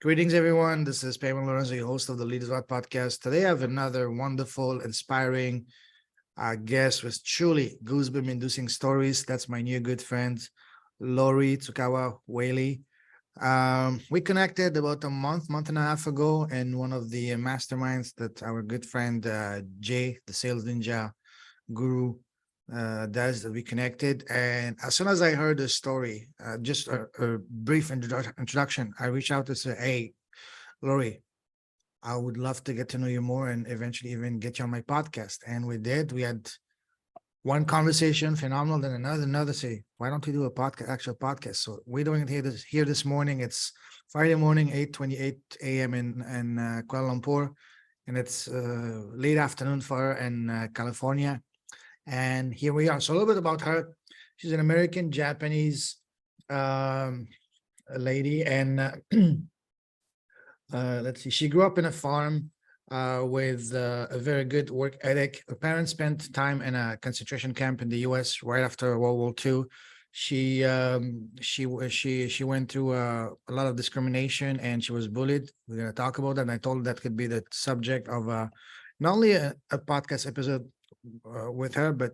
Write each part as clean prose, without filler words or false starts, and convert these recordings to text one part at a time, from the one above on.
Greetings, everyone. This is Payman Lorenzo, your host of the Leaders Lot podcast. Today, I have another wonderful, inspiring guest with truly goosebump-inducing stories. That's my new good friend, Lori Tsugawa Whaley. We connected about a month and a half ago in one of the masterminds that our good friend Jay, the sales ninja guru, does that we connected. And as soon as I heard the story, just a brief introduction, I reached out to say, hey, Lori, I would love to get to know you more and eventually even get you on my podcast. And we did. We had one conversation, phenomenal, then another. Say, why don't we do a podcast, actual podcast? So we're doing it here this morning. It's Friday morning, 8:28 a.m. in Kuala Lumpur, and it's late afternoon for her in California. And here we are. So a little bit about her. She's an American Japanese lady, and let's see, she grew up in a farm with a very good work ethic. Her parents spent time in a concentration camp in the U.S. right after World War II. She went through a lot of discrimination and she was bullied. We're going to talk about that. And I told her that could be the subject of not only a podcast episode with her, but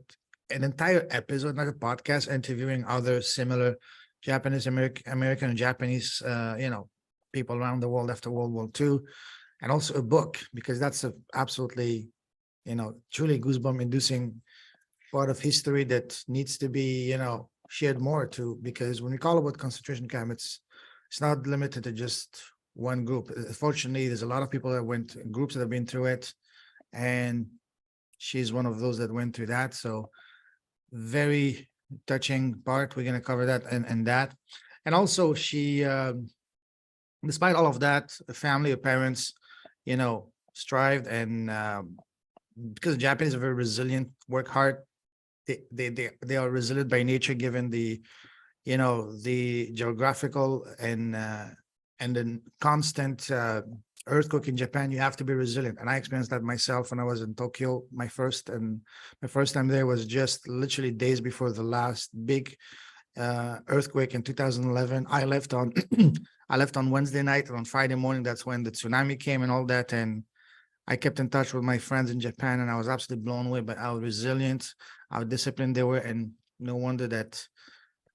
an entire episode, not a podcast, interviewing other similar Japanese American and Japanese, people around the world after World War II, and also a book, because that's a absolutely, truly goosebump inducing part of history that needs to be, shared more too, because when we call about concentration camp, it's not limited to just one group. Fortunately, there's a lot of people that went, groups that have been through it, and she's one of those that went through that. So very touching part. We're going to cover that and that. And also she, despite all of that, the family, her parents, strived, and because the Japanese are very resilient, work hard. They are resilient by nature, given the, the geographical and the constant earthquake in Japan. You have to be resilient, and I experienced that myself when I was in Tokyo. My first time there was just literally days before the last big earthquake in 2011. I left on I left on Wednesday night, and on Friday morning, that's when the tsunami came and all that. And I kept in touch with my friends in Japan, and I was absolutely blown away by how resilient, how disciplined they were. And no wonder that,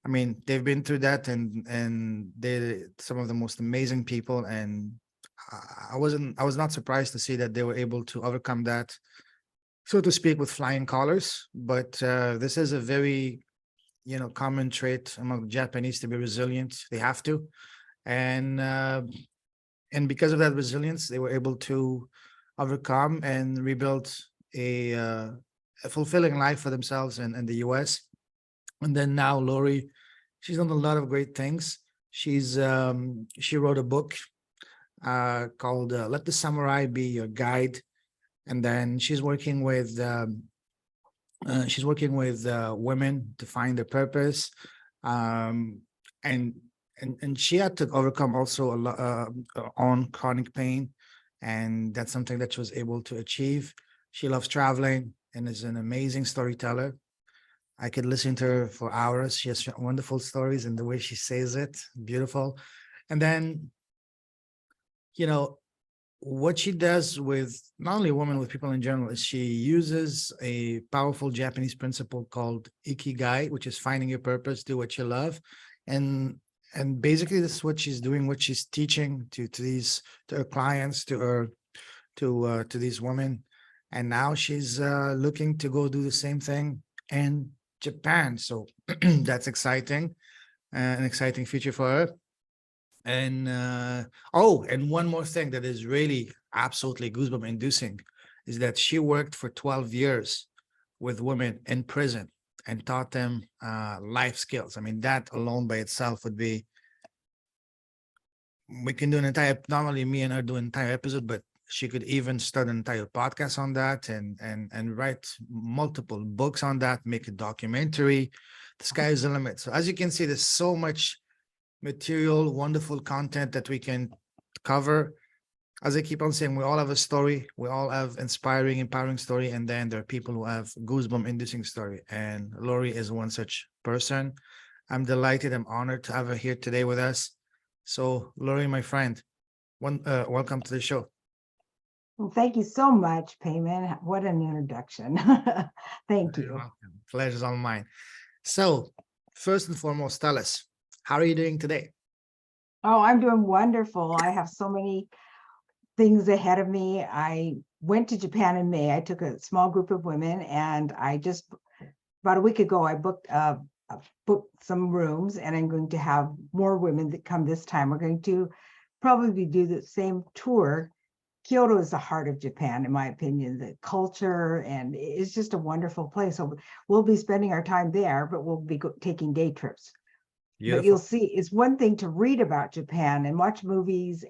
I mean, they've been through that, and they're some of the most amazing people. And I was not surprised to see that they were able to overcome that, so to speak, with flying colors. But this is a very, common trait among Japanese to be resilient. They have to. And because of that resilience, they were able to overcome and rebuild a fulfilling life for themselves in the US. And then now Lori, she's done a lot of great things. She wrote a book called Let the Samurai Be Your Guide. And then she's working with women to find their purpose. And she had to overcome also a lot on chronic pain, and that's something that she was able to achieve. She loves traveling and is an amazing storyteller. I could listen to her for hours. She has wonderful stories, and the way she says it, beautiful. And then, what she does with not only women, with people in general, is she uses a powerful Japanese principle called ikigai, which is finding your purpose, do what you love. And basically, this is what she's doing, what she's teaching to her clients, to these women. And now she's looking to go do the same thing in Japan. So that's exciting, an exciting future for her. And and one more thing that is really absolutely goosebump inducing is that she worked for 12 years with women in prison and taught them life skills. I mean, that alone by itself would be, we can do an entire, not only me and her do an entire episode, but she could even start an entire podcast on that, and write multiple books on that, make a documentary. The sky is the limit. So as you can see, there's so much material, wonderful content that we can cover. As I keep on saying, we all have a story. We all have inspiring, empowering story. And then there are people who have goosebump inducing story. And Lori is one such person. I'm delighted. I'm honored to have her here today with us. So Lori, my friend, Welcome to the show. Well, thank you so much, Payman. What an introduction. Thank You're you. welcome. Pleasure's all mine. So, first and foremost, tell us, how are you doing today? Oh, I'm doing wonderful. I have so many things ahead of me. I went to Japan in May. I took a small group of women, and I just about a week ago I booked some rooms, and I'm going to have more women that come this time. We're going to probably do the same tour. Kyoto is the heart of Japan, in my opinion. The culture, and it's just a wonderful place. So we'll be spending our time there, but we'll be taking day trips. But you'll Beautiful. see, it's one thing to read about Japan and watch movies,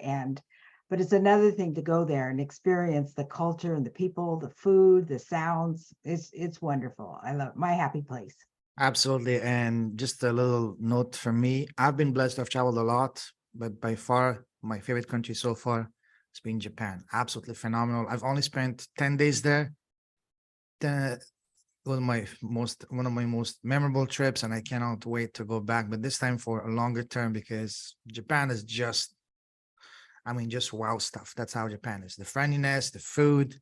but it's another thing to go there and experience the culture and the people, the food, the sounds. It's wonderful. I love my happy place. Absolutely. And just a little note from me, I've been blessed to have traveled a lot, but by far my favorite country so far has been Japan. Absolutely phenomenal. I've only spent 10 days there. The, one of my most memorable trips, and I cannot wait to go back, but this time for a longer term because Japan is just, I mean, just wow stuff. That's how Japan is. The friendliness, the food,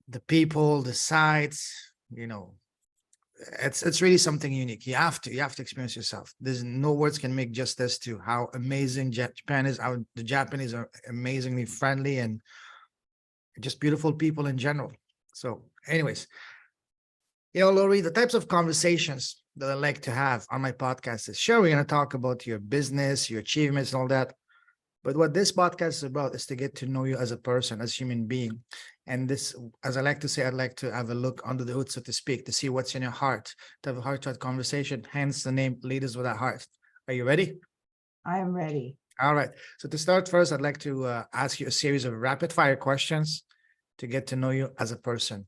the people, the sights, it's really something unique. You have to experience yourself. There's no words can make justice to how amazing Japan is. How the Japanese are amazingly friendly and just beautiful people in general. So, anyways, Lori, the types of conversations that I like to have on my podcast is sure we're going to talk about your business, your achievements, and all that. But what this podcast is about is to get to know you as a person, as a human being. And this, as I like to say, I'd like to have a look under the hood, so to speak, to see what's in your heart, to have a heart-to-heart conversation, hence the name Leaders with a Heart. Are you ready? I am ready. All right. So to start first, I'd like to ask you a series of rapid-fire questions to get to know you as a person.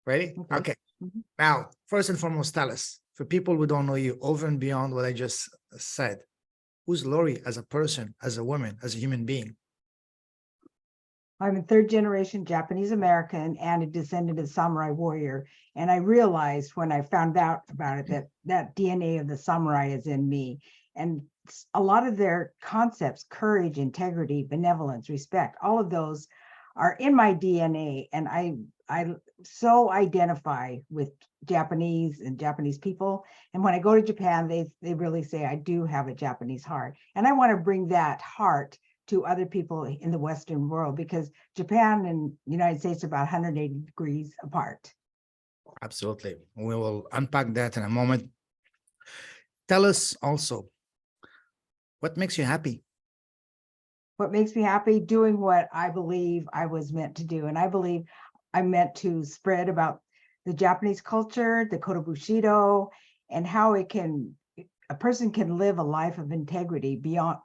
Ready? Okay. Okay. Mhm. Now, first and foremost, tell us, for people who don't know you, over and beyond what I just said, who's Lori as a person, as a woman, as a human being? I'm a third generation Japanese American and a descendant of samurai warrior. And I realized when I found out about it that DNA of the samurai is in me. And a lot of their concepts, courage, integrity, benevolence, respect, all of those are in my DNA. And I so identify with Japanese and Japanese people. And when I go to Japan, they really say I do have a Japanese heart. And I want to bring that heart to other people in the Western world, because Japan and the United States are about 180 degrees apart. Absolutely. We will unpack that in a moment. Tell us also, what makes you happy? What makes me happy? Doing what I believe I was meant to do. And I believe I'm meant to spread about the Japanese culture, the Kodo and how a person can live a life of integrity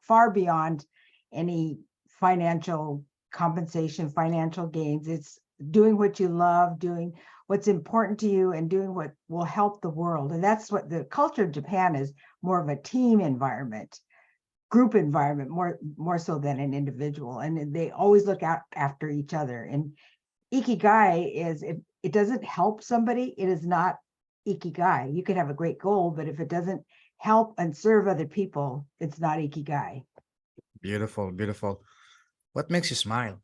far beyond any financial compensation, financial gains. It's doing what you love, doing what's important to you, and doing what will help the world. And that's what the culture of Japan is, more of a team environment, group environment, more so than an individual. And they always look out after each other. And ikigai is, if it doesn't help somebody, it is not ikigai. You could have a great goal, but if it doesn't help and serve other people, it's not ikigai. Beautiful, beautiful. What makes you smile?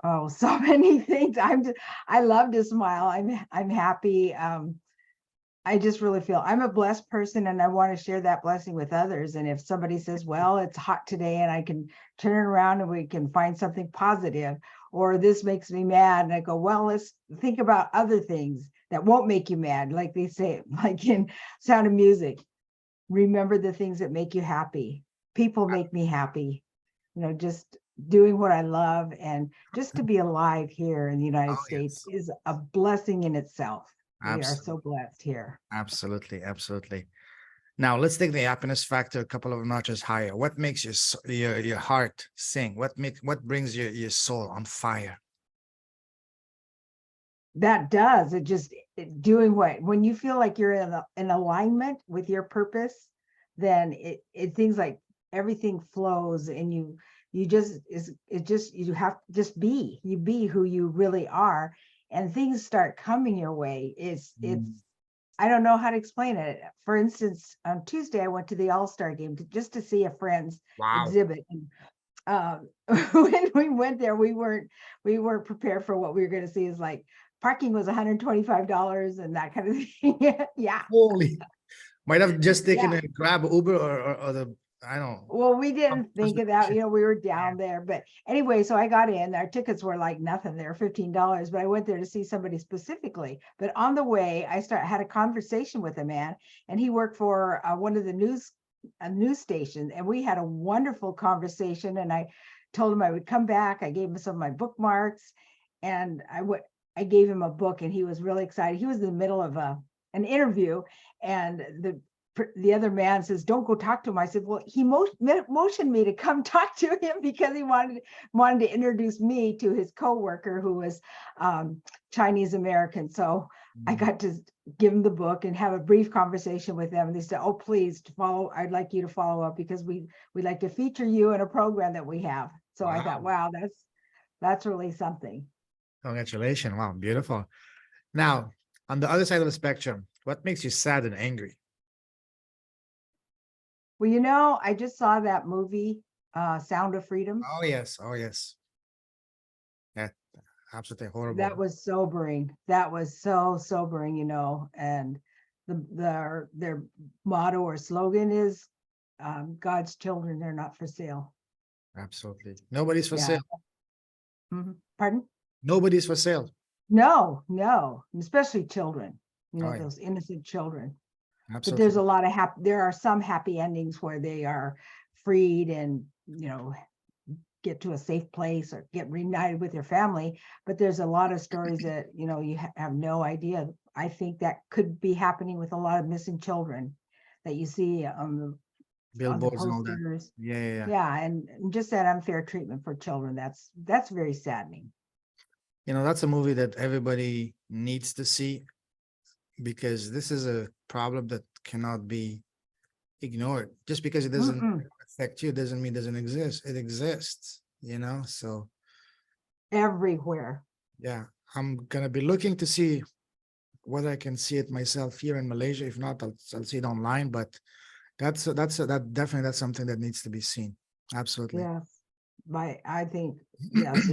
Oh, so many things. I love to smile. I'm happy. I just really feel I'm a blessed person, and I want to share that blessing with others. And if somebody says, well, it's hot today, and I can turn it around and we can find something positive, or this makes me mad, and I go, well, let's think about other things that won't make you mad. Like they say, like in Sound of Music, remember the things that make you happy. People make me happy, just doing what I love, and just to be alive here in the Oh, United States yes. is a blessing in itself. We are so Absolutely. blessed here. Absolutely. Absolutely. Now let's take the happiness factor a couple of notches higher. What makes your heart sing? What brings your soul on fire? That does it. Just doing what, when you feel like you're in alignment with your purpose, then it things like everything flows, and you just is it just you have to just be who you really are, and things start coming your way. It's Mm. I don't know how to explain it. For instance, on Tuesday, I went to the All-Star game just to see a friend's Wow. exhibit. And when we went there, we weren't prepared for what we were going to see. Is like parking was $125 and that kind of thing. Yeah. Holy, might have just taken Yeah. a grab Uber or the, I don't know. Well, we didn't think of that, transportation. we were down there, but anyway, so I got in, our tickets were like nothing, they were $15, but I went there to see somebody specifically. But on the way, had a conversation with a man, and he worked for one of the news station, and we had a wonderful conversation, and I told him I would come back. I gave him some of my bookmarks, and I gave him a book, and he was really excited. He was in the middle of an interview, and the other man says, "Don't go talk to him." I said, "Well, he motioned me to come talk to him because he wanted to introduce me to his coworker who was Chinese American." So I got to give him the book and have a brief conversation with them. And they said, "Oh, please follow. I'd like you to follow up because we'd like to feature you in a program that we have." So I thought, wow, that's really something. Congratulations. Wow, beautiful. Now, on the other side of the spectrum, what makes you sad and angry? Well, I just saw that movie, Sound of Freedom. Oh, yes. Oh, yes. Yeah, absolutely horrible. That was sobering. That was so sobering, and their motto or slogan is God's children, they're not for sale. Absolutely. Nobody's for Yeah. sale. Pardon? Nobody's for sale. No, especially children, Oh, yeah. those innocent children. But Absolutely. there's a lot of there are some happy endings where they are freed and, get to a safe place or get reunited with their family. But there's a lot of stories that, you have no idea. I think that could be happening with a lot of missing children that you see on the Billboards and all that. posters. Yeah. Yeah, and just that unfair treatment for children, that's very saddening. That's a movie that everybody needs to see because this is a problem that cannot be ignored. Just because it doesn't affect you doesn't mean it doesn't exist. It exists, so Everywhere. yeah, I'm gonna be looking to see whether I can see it myself here in Malaysia. If not, I'll see it online, but that's something that needs to be seen. Absolutely. Yes, I think, yes,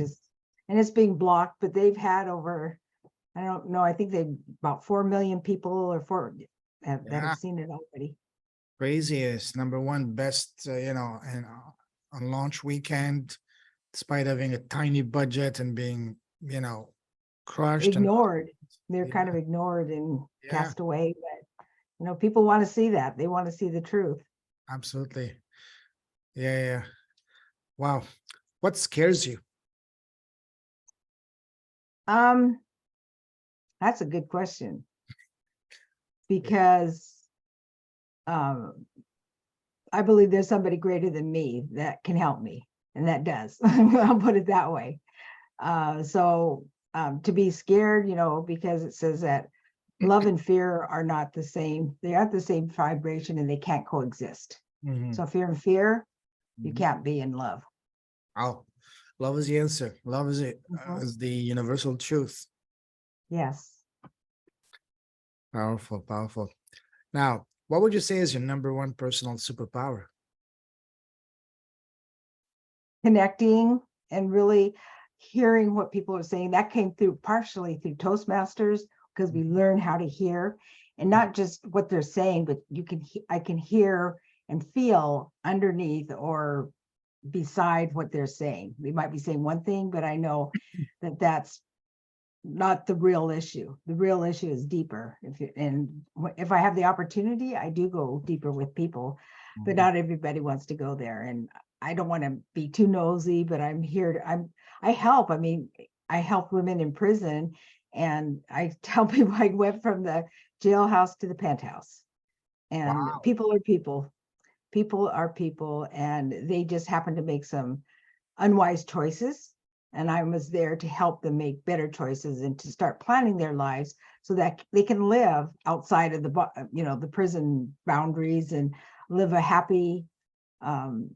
and it's being blocked, but they've had over, I don't know, I think they about 4 million people or that Yeah. have seen it already. Craziest #1 best, and on launch weekend, despite having a tiny budget and being, crushed and Ignored. They're Yeah. kind of ignored and Yeah. cast away, but people want to see that. They want to see the truth. Absolutely. Yeah. Wow. What scares you? That's a good question. Because I believe there's somebody greater than me that can help me, and that does. I'll put it that way. So to be scared, because it says that love and fear are not the same. They aren't the same vibration, and they can't coexist. Mhm. So if you're in fear, you Mhm. can't be in love. Oh, love is the answer. Love is it. Is the universal truth. Yes. Powerful. Now, what would you say is your #1 personal superpower? Connecting and really hearing what people are saying. That came partially through Toastmasters, because we learn how to hear, and not just what they're saying, but I can hear and feel underneath or beside what they're saying. They might be saying one thing, but I know that that's not the real issue. The real issue is deeper. If I have the opportunity, I do go deeper with people, but not everybody wants to go there. And I don't want to be too nosy, but I'm here I help. I help women in prison, and I tell people I went from the jailhouse to the penthouse. And Wow. people are people. People are people, and they just happen to make some unwise choices. And I was there to help them make better choices and to start planning their lives so that they can live outside of the prison boundaries and live a happy,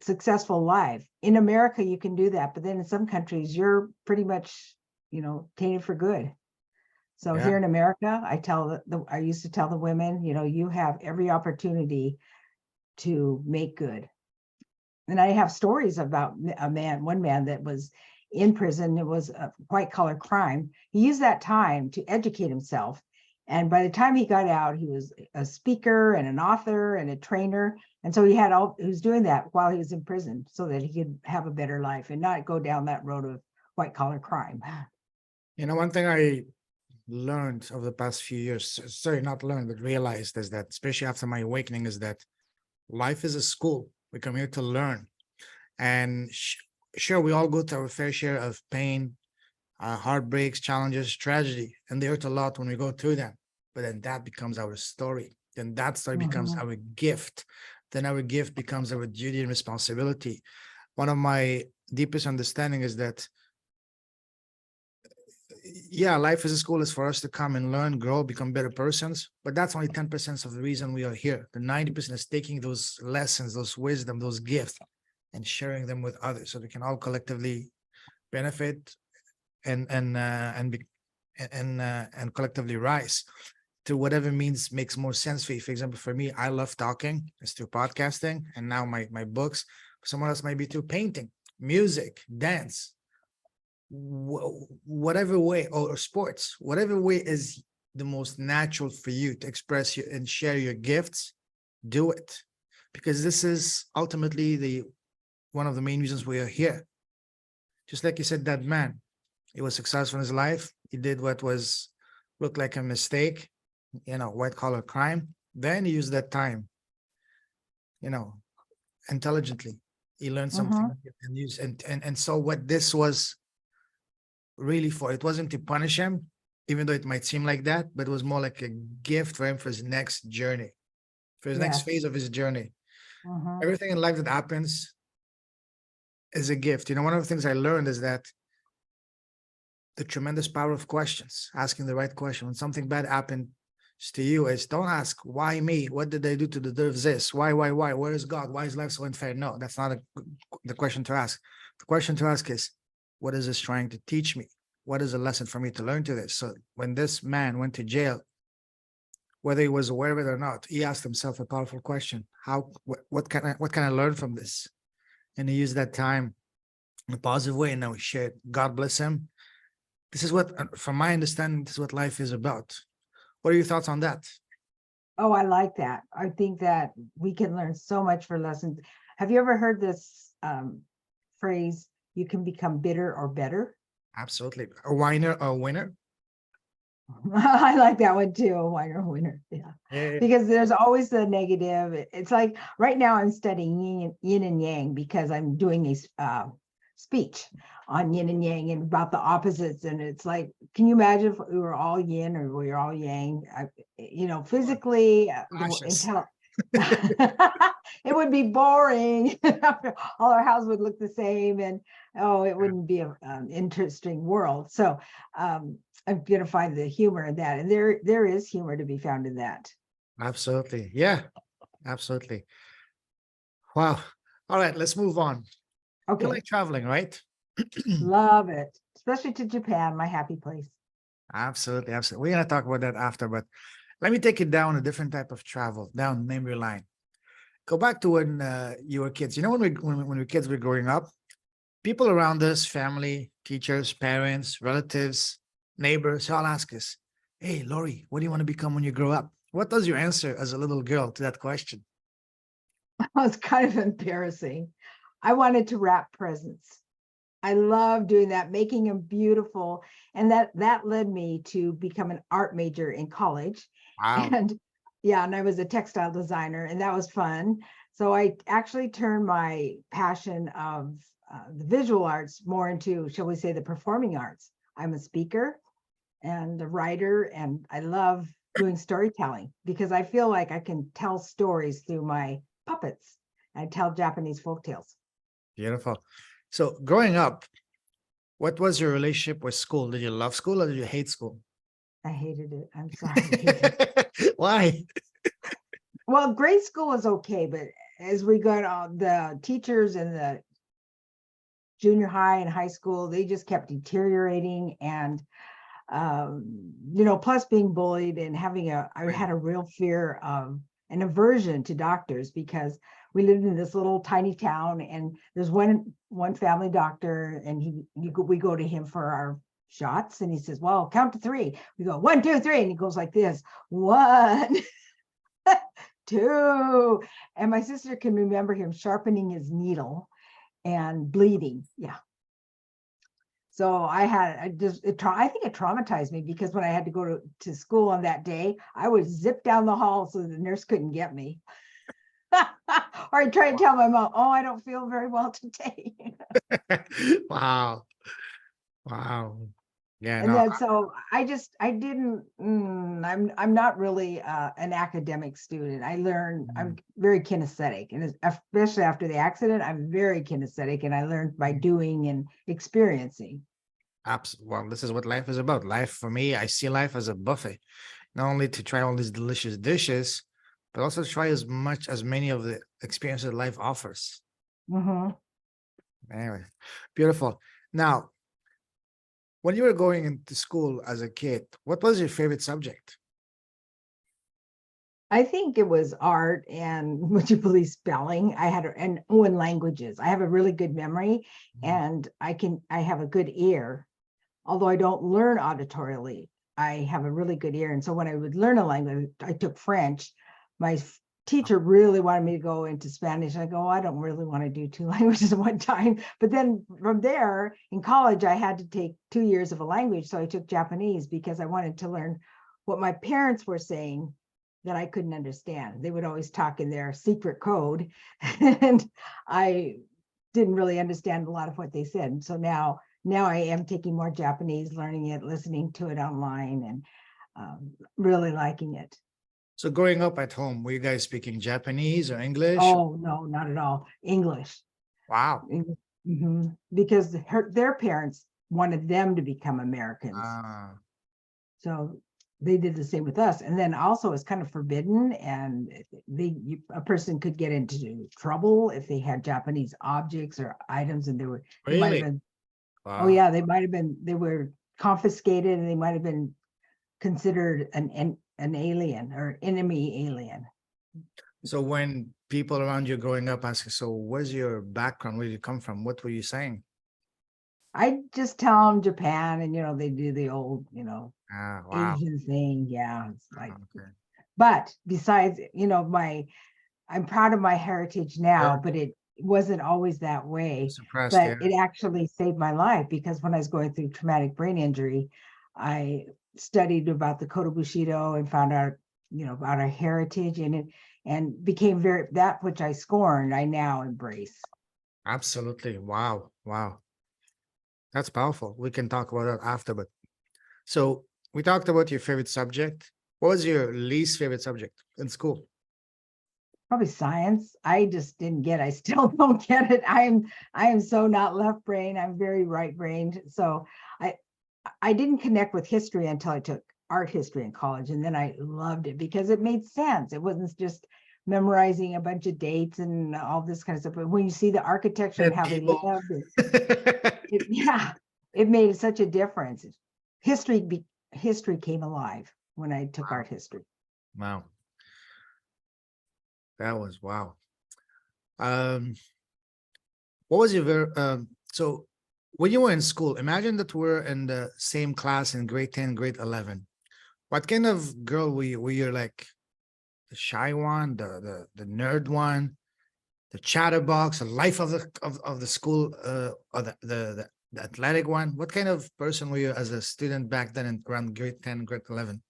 successful life. In America, you can do that, but then in some countries, you're pretty much, tainted for good. So Yeah. here in America, I used to tell the women, you have every opportunity to make good. And I have stories about one man that was in prison. It was a white collar crime. He used that time to educate himself. And by the time he got out, he was a speaker and an author and a trainer. And so he was doing that while he was in prison so that he could have a better life and not go down that road of white collar crime. One thing I learned over the past few years, sorry, not learned, but realized is that, especially after my awakening, is that life is a school. We come here to learn. And sure, we all go through our fair share of pain, heartbreaks, challenges, tragedy, and they hurt a lot when we go through them. But then that becomes our story. Then that story becomes our gift. Then our gift becomes our duty and responsibility. One of my deepest understanding is that, yeah, life as a school is for us to come and learn, grow, become better persons. But that's only 10% of the reason we are here. The 90% is taking those lessons, those wisdom, those gifts, and sharing them with others so we can all collectively benefit and collectively rise to whatever means makes more sense for you. For example, for me, I love talking. It's through podcasting, and now my books. Someone else might be through painting, music, dance, whatever way, or sports, whatever way is the most natural for you to express and share your gifts. Do it, because this is ultimately one of the main reasons we are here. Just like you said, that man, he was successful in his life. He did what looked like a mistake, white collar crime. Then he used that time, intelligently. He learned something and used, and so what this was really for, it wasn't to punish him, even though it might seem like that, but it was more like a gift for him for his next journey, for his next phase of his journey. Everything in life that happens is a gift. One of the things I learned is that the tremendous power of questions, asking the right question. When something bad happens to you, is don't ask, why me? What did I do to deserve this? Why? Where is God? Why is life so unfair? No, that's not the question to ask. The question to ask is, what is this trying to teach me? What is a lesson for me to learn to this? So when this man went to jail, whether he was aware of it or not, he asked himself a powerful question: what can I learn from this? And he used that time in a positive way, and now he shared. God bless him. This is what, from my understanding, this is what life is about. What are your thoughts on that? Oh, I like that. I think that we can learn so much for lessons. Have you ever heard this phrase, you can become bitter or better? Absolutely. A whiner or a winner? I like that one too, a whiner or winner. Yeah. Because there's always the negative. It's like right now I'm studying yin and yang because I'm doing a speech on yin and yang and about the opposites. And it's like, can you imagine if we were all yin or we were all yang? Physically, it would be boring. All our houses would look the same, and it wouldn't be an interesting world. So I'm going to find the humor in that, and there is humor to be found in that. Absolutely. Yeah, absolutely. Wow. All right, let's move on. Okay. You like traveling, right? Love it, especially to Japan, my happy place. Absolutely. We're going to talk about that after, but let me take it down a different type of travel, down memory line. Go back to when you were kids. When we were kids, we were growing up, people around us, family, teachers, parents, relatives, neighbors, all ask us, hey, Lori, what do you want to become when you grow up? What was your answer as a little girl to that question? It's kind of embarrassing. I wanted to wrap presents. I love doing that, making them beautiful. And that led me to become an art major in college. Wow. And I was a textile designer, and that was fun. So I actually turned my passion of the visual arts more into, shall we say, the performing arts. I'm a speaker and a writer, and I love doing storytelling because I feel like I can tell stories through my puppets. I tell Japanese folktales. Beautiful. So growing up, what was your relationship with school? Did you love school or did you hate school? I hated it. I'm sorry. Why? Well, grade school was okay, but as we got on, the teachers in the junior high and high school, they just kept deteriorating. And plus being bullied and I had a real fear of an aversion to doctors because we lived in this little tiny town and there's one family doctor and we go to him for our shots and he says, well, count to three. We go 1, 2, 3, and he goes like this, 1, 2, and my sister can remember him sharpening his needle and bleeding. Yeah. So I think it traumatized me because when I had to go to school on that day, I would zip down the hall so the nurse couldn't get me. Or I'd try to tell my mom, oh, I don't feel very well today. Wow. Wow. Yeah, And no, then so I'm not really an academic student. I'm very kinesthetic, and especially after the accident, I'm very kinesthetic, and I learned by doing and experiencing. well, this is what life is about. Life for me, I see life as a buffet, not only to try all these delicious dishes, but also to try as many of the experiences life offers. Mhm. Anyway, beautiful. Now, when you were going into school as a kid, what was your favorite subject? I think it was art and would you believe spelling? And languages. I have a really good memory and I have a good ear. Although I don't learn auditorially, I have a really good ear. And so when I would learn a language, I took French. My teacher really wanted me to go into Spanish. I go, I don't really want to do 2 languages at one time. But then from there in college, I had to take 2 years of a language. So I took Japanese because I wanted to learn what my parents were saying that I couldn't understand. They would always talk in their secret code. And I didn't really understand a lot of what they said. So now I am taking more Japanese, learning it, listening to it online, and really liking it. So growing up at home, were you guys speaking Japanese or English? Oh, no, not at all. English. Wow. Because their parents wanted them to become Americans. Ah, So they did the same with us. And then also it's kind of forbidden, and a person could get into trouble if they had Japanese objects or items, and they might have really? been, oh Wow. yeah, they were confiscated, and they might have been considered an alien or enemy alien. So when people around you growing up ask you, so where's your background? Where did you come from? What were you saying? I just tell them Japan, and they do the old, Ah, wow. Asian thing. Yeah, it's like, Okay. but besides, I'm proud of my heritage now, Sure. but it wasn't always that way. Suppressed, But yeah. it actually saved my life because when I was going through traumatic brain injury, I studied about the Kodo Bushido and found out, about our heritage and became that which I scorned, I now embrace. Absolutely. Wow. Wow. That's powerful. We can talk about that after, but so we talked about your favorite subject. What was your least favorite subject in school? Probably science. I just didn't get. I still don't get it. I am so not left brain. I'm very right brained. So I didn't connect with history until I took art history in college, and then I loved it because it made sense. It wasn't just memorizing a bunch of dates and all this kind of stuff. But when you see the architecture and Dead how they people. lived, yeah, it made such a difference. History came alive when I took art history. Wow. That was wow. Um, what was your so when you were in school, imagine that we're in the same class in grade 10, grade 11. What kind of girl were you? Were you like the shy one, the nerd one, the chatterbox, the life of the school, or the athletic one? What kind of person were you as a student back then in around grade 10, grade 11?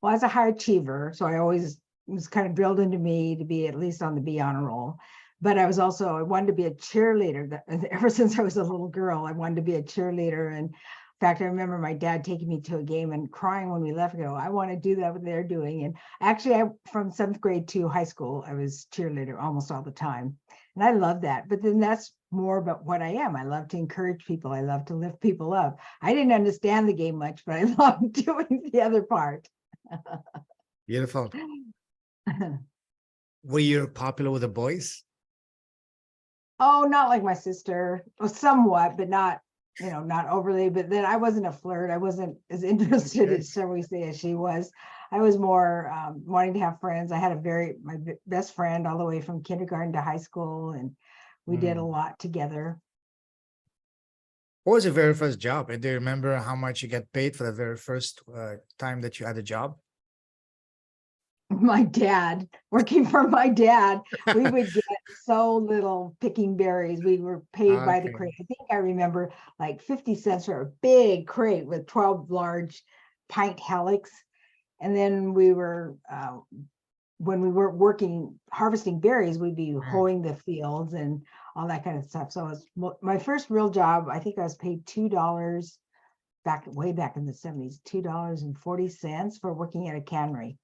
Well, as a high achiever, so I always was kind of drilled into me to be at least on the B honor roll. But I wanted to be a cheerleader. Ever since I was a little girl, I wanted to be a cheerleader. And in fact, I remember my dad taking me to a game and crying when we left. I want to do that what they're doing. And actually, from 7th grade to high school, I was cheerleader almost all the time. And I love that. But then that's more about what I am. I love to encourage people. I love to lift people up. I didn't understand the game much, but I love doing the other part. Beautiful. Were you popular with the boys? Oh, not like my sister. Well, somewhat, but not not overly, but then I wasn't a flirt. I wasn't as interested Okay. as, shall we say, as she was. I was more wanting to have friends. I had my best friend all the way from kindergarten to high school, and we did a Mm. lot together. What was your very first job? And do you remember how much you get paid for the very first time that you had a job? My dad, working for my dad, we would get so little picking berries. We were paid by the Okay. crate. I think I remember like 50 cents for a big crate with 12 large pint helix. And then when we weren't working, harvesting berries, we'd be Mm. hoeing the fields and all that kind of stuff. So it was my first real job. I think I was paid $2 way back in the 70s, $2.40 for working at a cannery.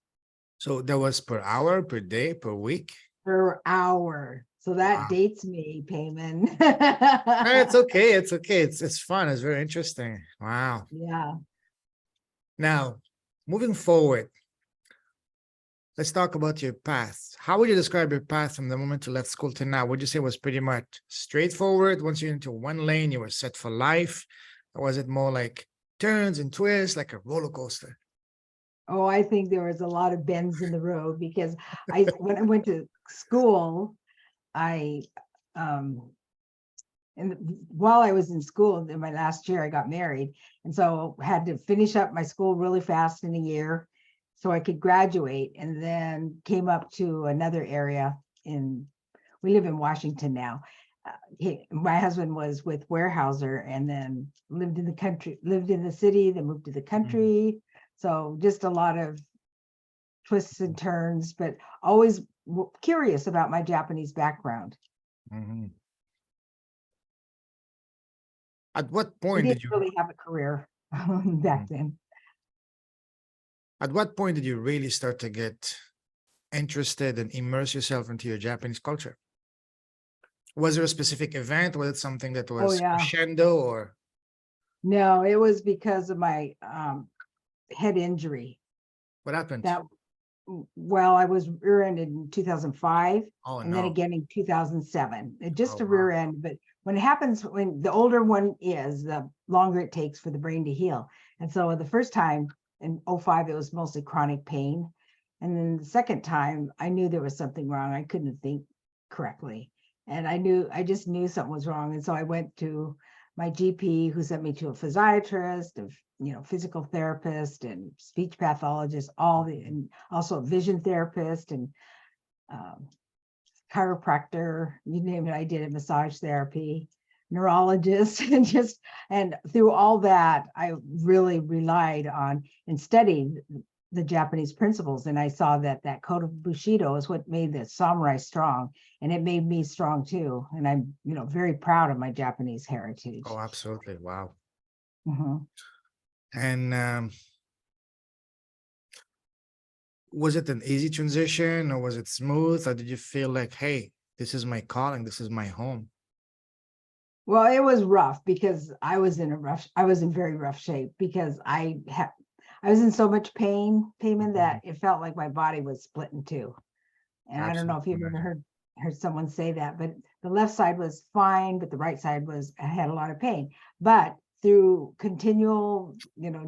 So that was per hour, per day, per week? Per hour. So that Wow. dates me, Payman. It's okay. It's okay. It's fun. It's very interesting. Wow. Yeah. Now, moving forward, let's talk about your path. How would you describe your path from the moment you left school to now? Would you say it was pretty much straightforward? Once you're into one lane, you were set for life? Or was it more like turns and twists, like a roller coaster? Oh, I think there was a lot of bends in the road because when I went to school, I um and while I was in school in my last year, I got married. And so had to finish up my school really fast in a year so I could graduate, and then came up to another area we live in Washington now. My husband was with Weyerhaeuser and then lived in the city, then moved to the Mhm, country. So just a lot of twists and turns, but always curious about my Japanese background. mhm. At what I point didn't did you really have a career back mhm. then. At what point did you really start to get interested and immerse yourself into your Japanese culture? Was there a specific event? Was it something that Oh was yeah. crescendo or No, it was because of my head injury. what happened? That well, I was rear-ended in 2005 Oh and then no. again in 2007. Just Oh a wow. rear end, but when it happens, when the older one is, the longer it takes for the brain to heal. And so the first time in '05, it was mostly chronic pain. And then the second time, I knew there was something wrong. I couldn't think correctly. And I just knew something was wrong. And so I went to my GP, who sent me to a physiatrist, physical therapist and speech pathologist, and also a vision therapist and um, chiropractor, you name it. I did a massage therapy, neurologist, and through all that, I really relied on and studied the Japanese principles. And I saw that code of Bushido is what made the samurai strong, and it made me strong too. And I'm, very proud of my Japanese heritage. Oh, absolutely. Wow. Mhm. And was it an easy transition or was it smooth? Or did you feel like, hey, this is my calling, this is my home? Well, it was rough because I was in very rough shape because I was in so much pain, Payman, Mhm. that it felt like my body was split in two. And I don't know Absolutely. if you've ever Imagine. heard someone say that, but the left side was fine, but the right side I had a lot of pain. But through continual,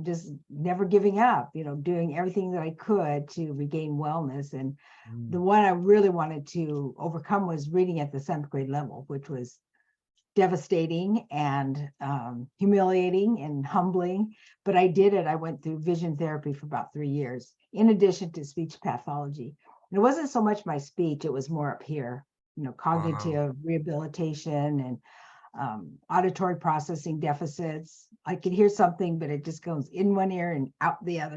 just never giving up, doing everything that I could to regain wellness. And the Mm. one I really wanted to overcome was reading at the 7th grade level, which was devastating and humiliating and humbling, but I did it. I went through vision therapy for about 3 years, in addition to speech pathology. And it wasn't so much my speech, it was more up here, Wow. cognitive rehabilitation and auditory processing deficits. I could hear something, but it just goes in one ear and out the other.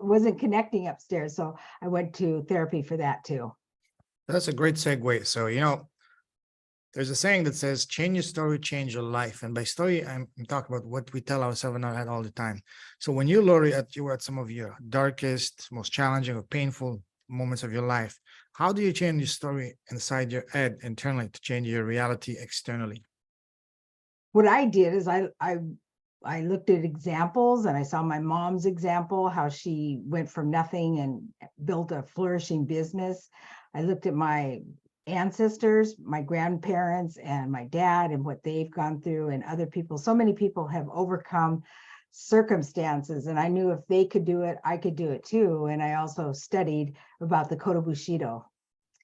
Wasn't connecting upstairs. So I went to therapy for that too. That's a great segue. So, there's a saying that says, change your story, change your life. And by story, I'm talking about what we tell ourselves in our head all the time. So when you, Lori, you were at some of your darkest, most challenging or painful moments of your life, how do you change your story inside your head internally to change your reality externally? What I did is I looked at examples and I saw my mom's example, how she went from nothing and built a flourishing business. I looked at my ancestors, my grandparents and my dad and what they've gone through, and other people. So many people have overcome circumstances, and I knew if they could do it, I could do it too. And I also studied about the Kodo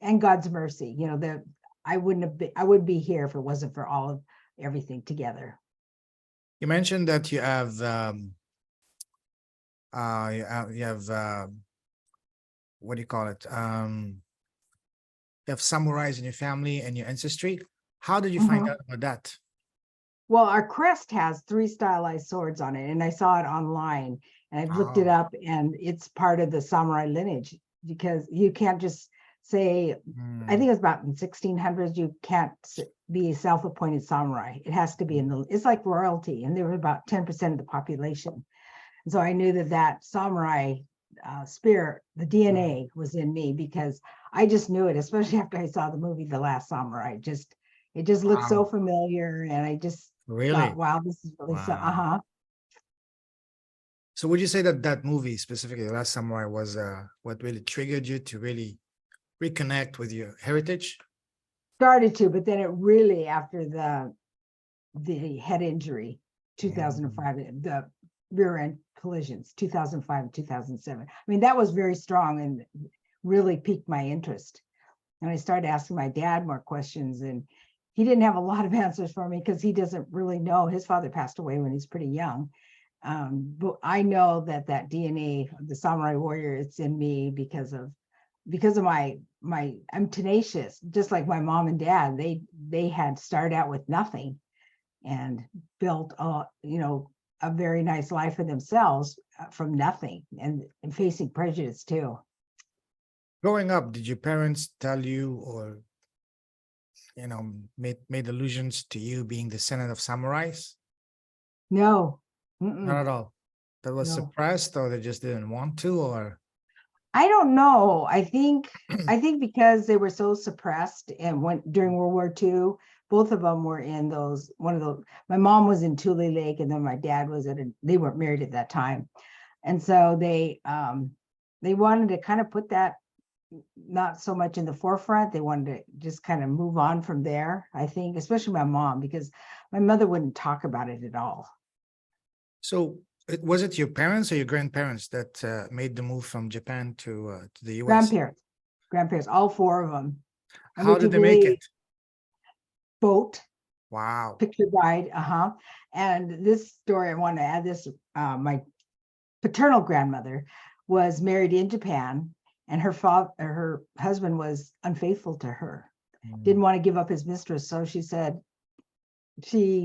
and God's mercy. You know, that I would be here if it wasn't for all of everything together. You mentioned that you have what do you call it? You have samurais in your family and your ancestry. How did you find Mhm. out about that? Well, our crest has 3 stylized swords on it, and I saw it online, and I've looked it Oh, up, and it's part of the samurai lineage, because you can't just say, I think it's about in 1600s, you can't be a self-appointed samurai. It has to be it's like royalty, and they were about 10% of the population. And so I knew that samurai spirit, the DNA was in me, because I just knew it, especially after I saw the movie The Last Samurai. It just looked so wow, familiar, and I just thought, really? wow, this is really so, Wow. So would you say that that movie, specifically The Last Samurai, was what really triggered you to really reconnect with your heritage? started to, but then it really, after the head injury, 2005, the rear end collisions, 2005 and 2007. I mean, that was very strong and really piqued my interest. And I started asking my dad more questions, and he didn't have a lot of answers for me because he doesn't really know. His father passed away when he's pretty young. But I know that DNA of the samurai warrior, it's in me because of my I'm tenacious, just like my mom and dad. They had started out with nothing and built a very nice life for themselves from nothing, and facing prejudice too. Growing up, did your parents tell you or made allusions to you being descendant of samurais? No, Not mm-mm, at all. That was no. suppressed, or they just didn't want to, or I don't know. I think because they were so suppressed, and went during World War II, both of them were in those, one of those. My mom was in Tule Lake, and then my dad was they weren't married at that time. And so they wanted to kind of put that not so much in the forefront. They wanted to just kind of move on from there, I think, especially my mom, because my mother wouldn't talk about it at all. so was it your parents or your grandparents that made the move from Japan to the US? Grandparents, all 4 of them. And How would you did they make it? believe, boat, Wow. picture ride? And this story, I want to add this. My paternal grandmother was married in Japan, and her husband was unfaithful to her, didn't want to give up his mistress, so she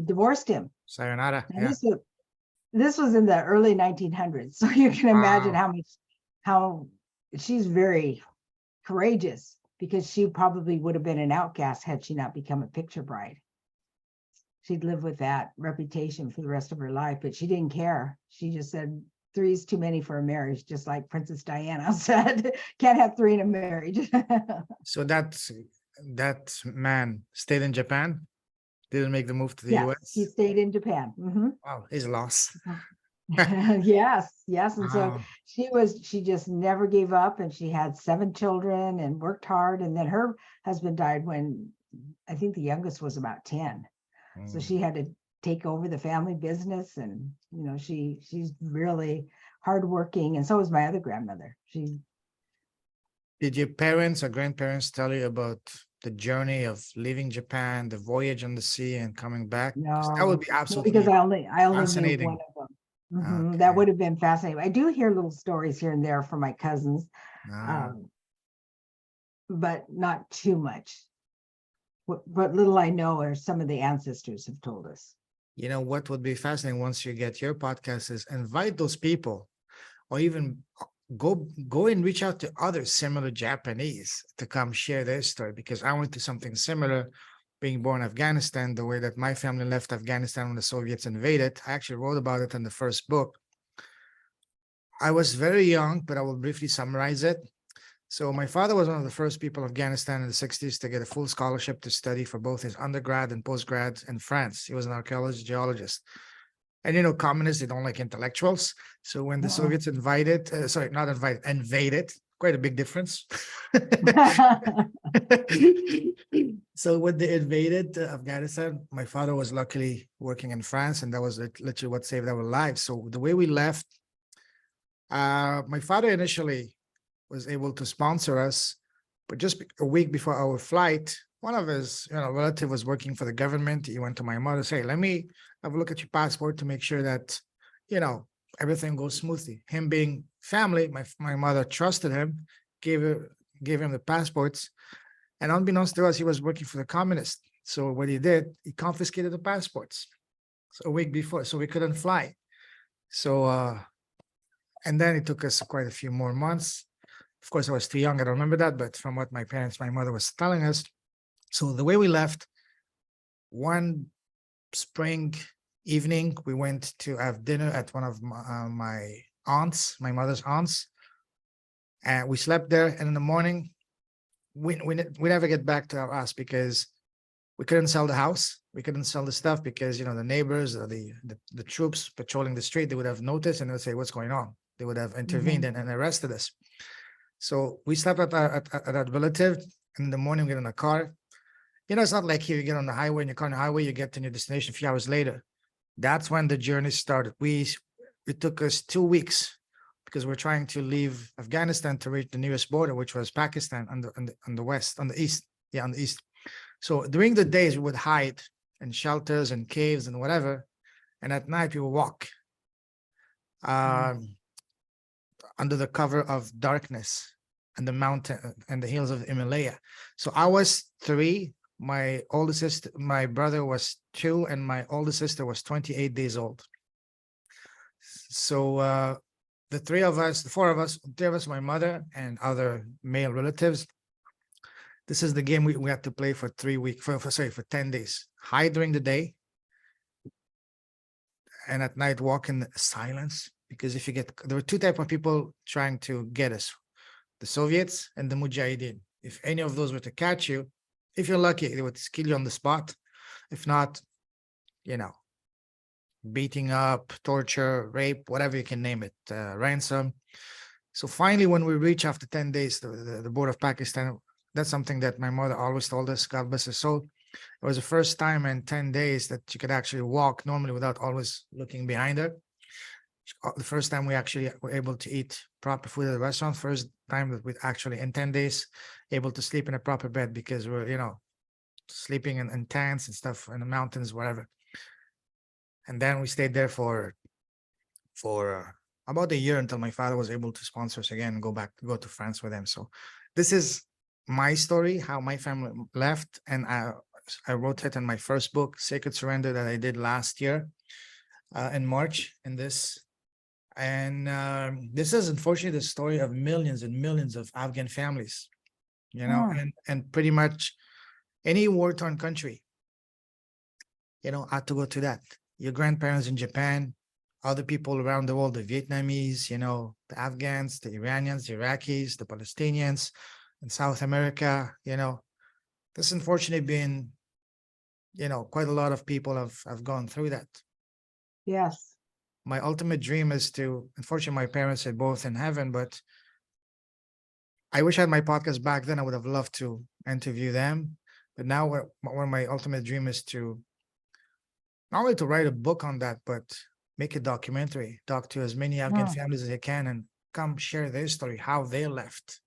divorced him. Sayonara. And Yeah. this was in the early 1900s, so you can imagine Wow. how she's very courageous, because she probably would have been an outcast had she not become a picture bride. She'd live with that reputation for the rest of her life, but she didn't care. She just said, 3 is too many for a marriage, just like Princess Diana said, can't have 3 in a marriage. So that man stayed in Japan, didn't make the move to the Yes, he US. stayed in Japan. Wow, he's lost. Yes. And so Wow. she just never gave up, and she had 7 children and worked hard. And then her husband died when I think the youngest was about 10. So Mm. she had to take over the family business, and she's really hardworking, and so was my other grandmother. Did your parents or grandparents tell you about the journey of leaving Japan, the voyage on the sea and coming back? 'Cause that would No, be no, because absolutely I only knew one fascinating. of them. That Okay. would have been fascinating. I do hear little stories here and there from my cousins, Ah, um, but not too much. What little I know are some of the ancestors have told us. you know what would be fascinating once you get your podcast is invite those people, or even go and reach out to other similar Japanese to come share their story, because I went through something similar being born in Afghanistan, the way that my family left Afghanistan when the Soviets invaded. I actually wrote about it in the first book. I was very young, but I will briefly summarize it. So my father was one of the first people in Afghanistan in the 60s to get a full scholarship to study for both his undergrad and postgrad in France. He was an archaeologist, geologist. And communists, they don't like intellectuals. So when the Uh-uh. Soviets invaded, not invited, invaded, quite a big difference. So when they invaded Afghanistan, my father was luckily working in France, and that was literally what saved our lives. So the way we left, my father initially was able to sponsor us, but just a week before our flight, one of his relative was working for the government. He went to my mother, say, "Let me have a look at your passport to make sure that everything goes smoothly." Him being family, my mother trusted him, gave him the passports, and unbeknownst to us, he was working for the communists. So what he did, he confiscated the passports. So a week before, so we couldn't fly. So and then it took us quite a few more months. Of course, I was too young, I don't remember that, but from what my mother was telling us, so the way we left, one spring evening, we went to have dinner at one of my aunts, my mother's aunts, and we slept there. And in the morning, we never get back to our house because we couldn't sell the house. We couldn't sell the stuff because the neighbors or the troops patrolling the street, they would have noticed and they would say, "What's going on?" They would have intervened and arrested us. So we slept at that relative. And in the morning, we get in a car. It's not like here you get on the highway, in your car on the highway, you get to your destination a few hours later. That's when the journey started. It took us 2 weeks because we're trying to leave Afghanistan to reach the nearest border, which was Pakistan on the west, on the east. Yeah, on the east. So during the days, we would hide in shelters and caves and whatever. And at night, we would walk under the cover of darkness and the mountain and the hills of Himalaya. So I was 3. My oldest sister, my brother was 2, and my oldest sister was 28 days old. So the 4 of us, my mother and other male relatives, this is the game we had to play for 3 weeks, for 10 days. Hide during the day, and at night walk in silence. Because there were 2 types of people trying to get us: the Soviets and the Mujahideen. If any of those were to catch you, if you're lucky, they would kill you on the spot. If not, beating up, torture, rape, whatever you can name it, ransom. So finally, when we reach after 10 days, the border of Pakistan, that's something that my mother always told us, God bless her soul. It was the first time in 10 days that she could actually walk normally without always looking behind her. The first time we actually were able to eat proper food at the restaurant. First time that we actually, in 10 days, able to sleep in a proper bed, because we're, sleeping in tents and stuff in the mountains, whatever. And then we stayed there for about a year until my father was able to sponsor us again and go to France with him. So this is my story, how my family left. And I wrote it in my first book, Sacred Surrender, that I did last year in March in this. And this is unfortunately the story of millions and millions of Afghan families, and pretty much any war-torn country, had to go to that. Your grandparents in Japan, other people around the world, the Vietnamese, the Afghans, the Iranians, the Iraqis, the Palestinians in South America, this unfortunately been, quite a lot of people have gone through that. Yes. My ultimate dream is to, unfortunately, my parents are both in heaven, but I wish I had my podcast back then. I would have loved to interview them. But now what my ultimate dream is to not only to write a book on that, but make a documentary, talk to as many Afghan families as I can, and come share their story, how they left,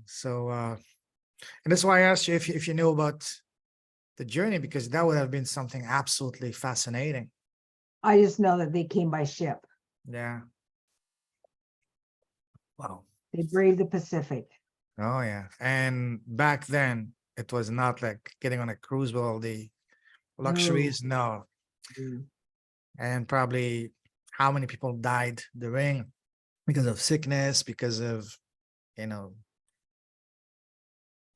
So, and that's why I asked you if you knew about the journey, because that would have been something absolutely fascinating. I just know that they came by ship. Yeah. Wow. They braved the Pacific. Oh, yeah. And back then, it was not like getting on a cruise with all the luxuries. No. And probably how many people died during because of sickness, because of,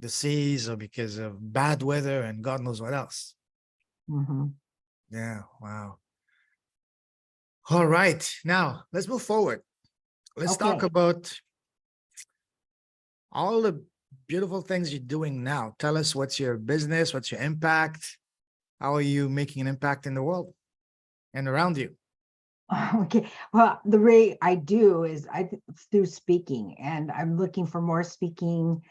disease, or because of bad weather, and God knows what else. Yeah. Wow. All right. Now let's move forward. Let's talk about all the beautiful things you're doing now. Tell us, what's your business? What's your impact? How are you making an impact in the world and around you? Okay, well, the way I do is through speaking, and I'm looking for more speaking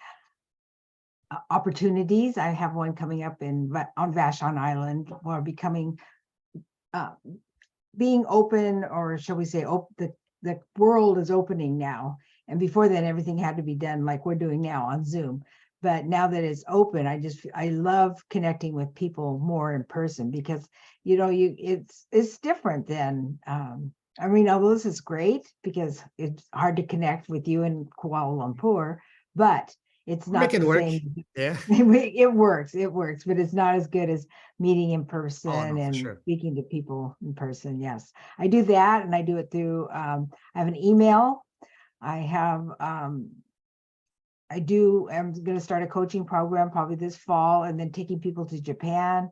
opportunities. I have one coming up on Vashon Island, or becoming uh, being open, or shall we say, the world is opening now. And before then, everything had to be done like we're doing now on Zoom. But now that it's open, I love connecting with people more in person, because it's different than I mean, although this is great because it's hard to connect with you in Kuala Lumpur, but it's Make not it the work. same. Yeah. It works, but it's not as good as meeting in Oh person no, for and sure. speaking to people in person. Yes, I do that, and I do it through. I have an email. I have. I'm going to start a coaching program probably this fall, and then taking people to Japan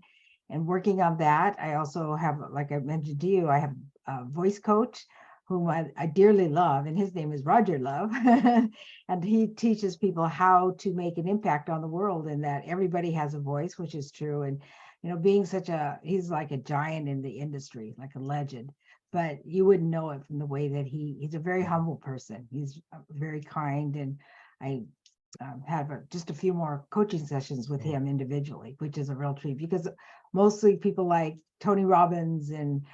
and working on that. I also have, like I mentioned to you, I have a voice coach whom I dearly love, and his name is Roger Love. And he teaches people how to make an impact on the world, and that everybody has a voice, which is true. And, being he's like a giant in the industry, like a legend, but you wouldn't know it from the way that he's a very humble person. He's very kind. And I have just a few more coaching sessions with him individually, which is a real treat, because mostly people like Tony Robbins and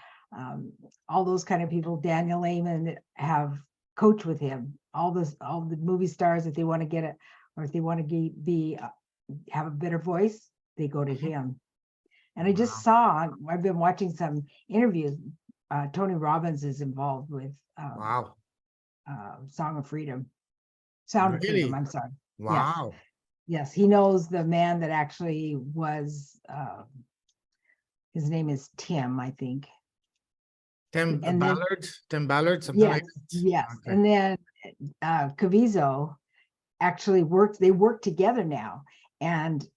all those kind of people, Daniel Lehman, have coached with him. All the movie stars, if they want to get it, or if they want to have a better voice, they go to Mhm. him. And I just Wow. I've been watching some interviews. Tony Robbins is involved with Wow. Song of Freedom, Sound of Freedom. Really? I'm sorry. Yes. Wow. Yes, he knows the man that actually was, his name is Tim, I think. And then, Tim Ballard, something like yes, that. yes. Okay. And then Caviezel actually they work together now. And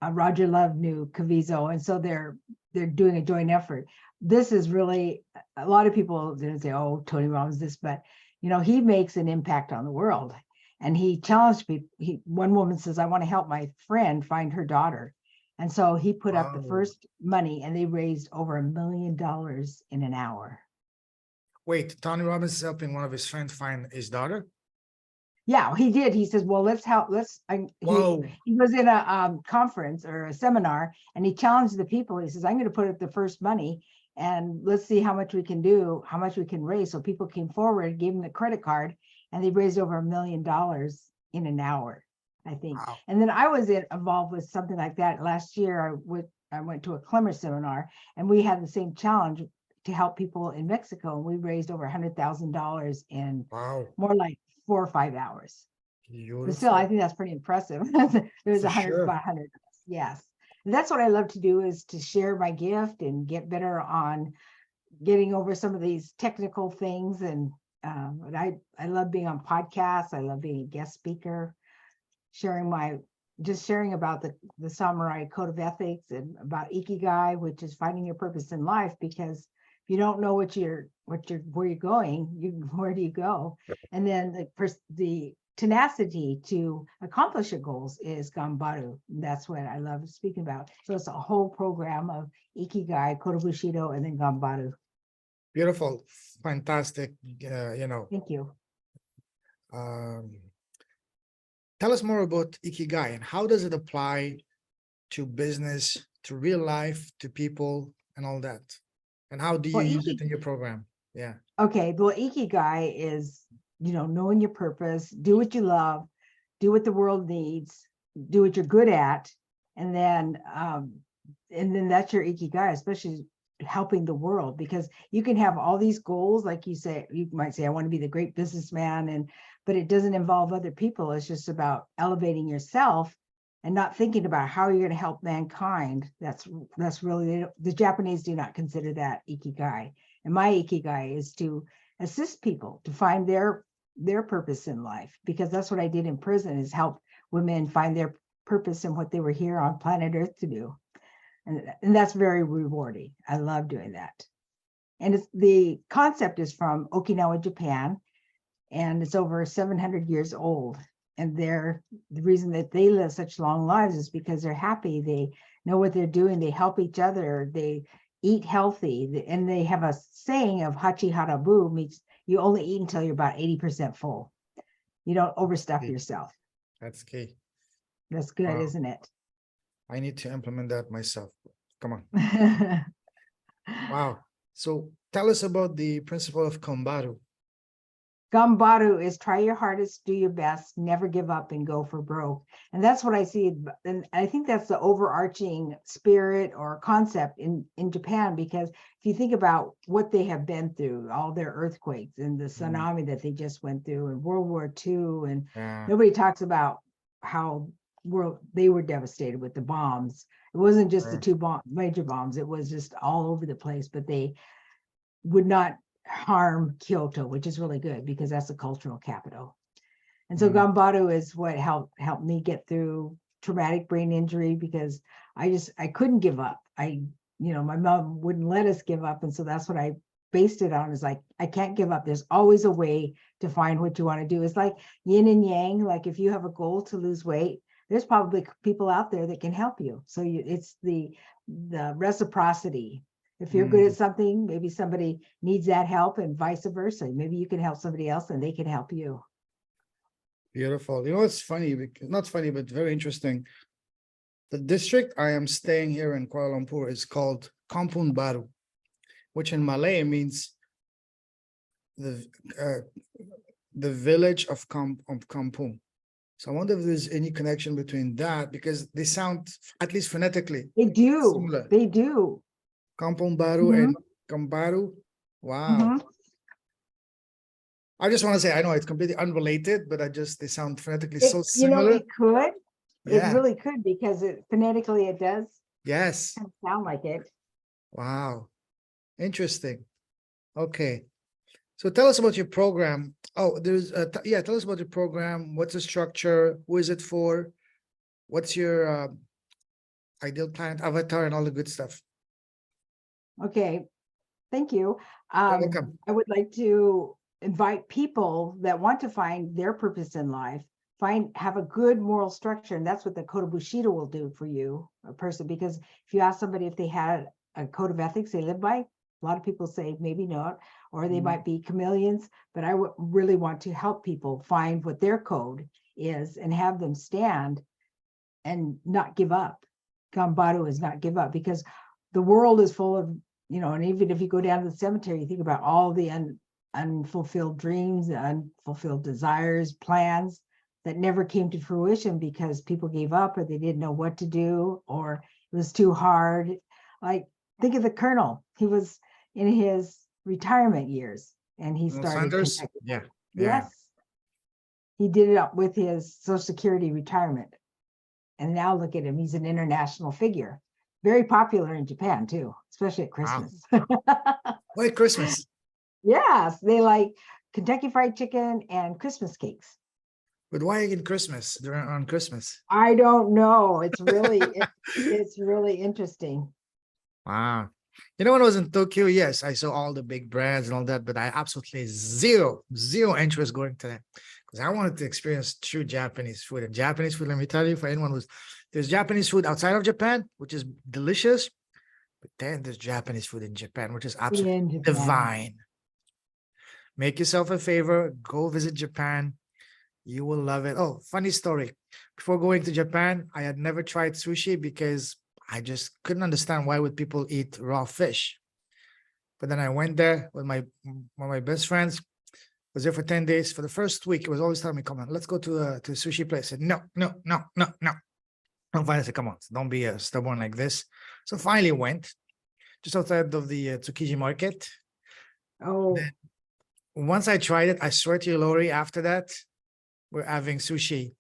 Roger Love knew Caviezel. And so they're doing a joint effort. This is really, a lot of people didn't say, oh, Tony Robbins this, but he makes an impact on the world. And he challenged people. One woman says, I want to help my friend find her daughter. And so he put up the Wow. first money, and they raised over $1 million in an hour. Wait, Tony Robbins is helping one of his friends find his daughter? Yeah, he did. He says, well, let's help. Whoa. He was in a conference or a seminar, and he challenged the people. He says, I'm going to put up the first money, and let's see how much we can do, how much we can raise. So people came forward, gave him the credit card, and they raised over $1 million in an hour, I think. Wow. And then I was involved with something like that last year. I went to a Clemmer seminar, and we had the same challenge to help people in Mexico. And we raised over $100,000 in Wow. more like 4 or 5 hours. But still, I Beautiful. think that's pretty impressive. It was For sure. about 100. Yes. And that's what I love to do, is to share my gift and get better on getting over some of these technical things. And I love being on podcasts. I love being a guest speaker, sharing about the samurai code of ethics, and about ikigai, which is finding your purpose in life. Because if you don't know where you're going, where do you go? And then the tenacity to accomplish your goals is gambaru. That's what I love speaking about. So it's a whole program of ikigai, code of bushido, and then gambaru. Beautiful. Fantastic. Thank you. Um, tell us more about Ikigai and how does it apply to business, to real life, to people and all that? And how do you Well, use it in your program? Yeah. okay, well, ikigai is, knowing your purpose, do what you love, do what the world needs, do what you're good at, and then that's your ikigai, especially helping the world. Because you can have all these goals, like you might say, I want to be the great businessman, but it doesn't involve other people. It's just about elevating yourself and not thinking about how you're going to help mankind. That's really, the Japanese do not consider that ikigai. And my ikigai is to assist people to find their purpose in life, because that's what I did in prison, is help women find their purpose and what they were here on planet Earth to do. And that's very rewarding. I love doing that. And the concept is from Okinawa, Japan, and it's over 700 years old. And the reason that they live such long lives is because they're happy. They know what they're doing. They help each other. They eat healthy. And they have a saying of hachi harabu, means you only eat until you're about 80% full. You don't overstuff Okay. yourself. That's key. That's good, Wow. isn't it? I need to implement that myself. Come on. Wow. So tell us about the principle of Kombaru. Gambaru is try your hardest, do your best, never give up, and go for broke. And that's what I see. And I think that's the overarching spirit or concept in Japan, because if you think about what they have been through, all their earthquakes and the tsunami that they just went through, and World War II, and Yeah. nobody talks about how they were devastated with the bombs. It wasn't just the two major bombs, it was just all over the place, but they would not harm Kyoto, which is really good because that's a cultural capital. And so Gambaru is what helped me get through traumatic brain injury, because I couldn't give up. My mom wouldn't let us give up. And so that's what I based it on, is like, I can't give up. There's always a way to find what you want to do. It's like yin and yang. Like if you have a goal to lose weight, there's probably people out there that can help you. So it's the reciprocity. If you're good at something, maybe somebody needs that help, and vice versa. Maybe you can help somebody else and they can help you. Beautiful. You know, it's funny, not funny, but very interesting. The district I am staying here in Kuala Lumpur is called Kampung Baru, which in Malay means the village of Kampung. So I wonder if there's any connection between that, because they sound, at least phonetically, They do. similar. They do. Kampung Baru and Kambaru. Wow. I just want to say, I know it's completely unrelated, but they sound phonetically so similar. It could. Yeah. It really could, because phonetically it does Yes. sound like it. Wow. Interesting. Okay. So tell us about your program. Oh, tell us about your program. What's the structure? Who is it for? What's your ideal client avatar and all the good stuff? Okay. Thank you. You're welcome. I would like to invite people that want to find their purpose in life, have a good moral structure. And that's what the Code of Bushido will do for you, a person. Because if you ask somebody if they had a code of ethics they live by, a lot of people say maybe not, or they might be chameleons. But I would really want to help people find what their code is and have them stand and not give up. Gambaru is not give up, because the world is full of, and even if you go down to the cemetery, you think about all the unfulfilled dreams, unfulfilled desires, plans that never came to fruition because people gave up, or they didn't know what to do, or it was too hard. Like, think of the Colonel. He was in his retirement years and he started. Yeah. Yes. He did it up with his Social Security retirement. And now look at him. He's an international figure. Very popular in Japan too, especially at Christmas. Wow. Why Christmas? Yes, they like Kentucky Fried Chicken and Christmas cakes. But why again Christmas? They're on Christmas. I don't know. It's really, it's really interesting. Wow. You know, when I was in Tokyo, yes, I saw all the big brands and all that, but I absolutely zero interest going to that, because I wanted to experience true Japanese food. And Japanese food, let me tell you, for anyone there's Japanese food outside of Japan, which is delicious, but then there's Japanese food in Japan, which is absolutely divine. Make yourself a favor, go visit Japan. You will love it. Oh, funny story. Before going to Japan, I had never tried sushi because I just couldn't understand why would people eat raw fish. But then I went there with one of my best friends. Was there for 10 days. For the first week, it was always telling me, come on, let's go to a sushi place. I said, no. And finally I said, come on, don't be stubborn like this. So finally went just outside of the Tsukiji market. Oh. Then, once I tried it, I swear to you, Lori, after that, we're having sushi.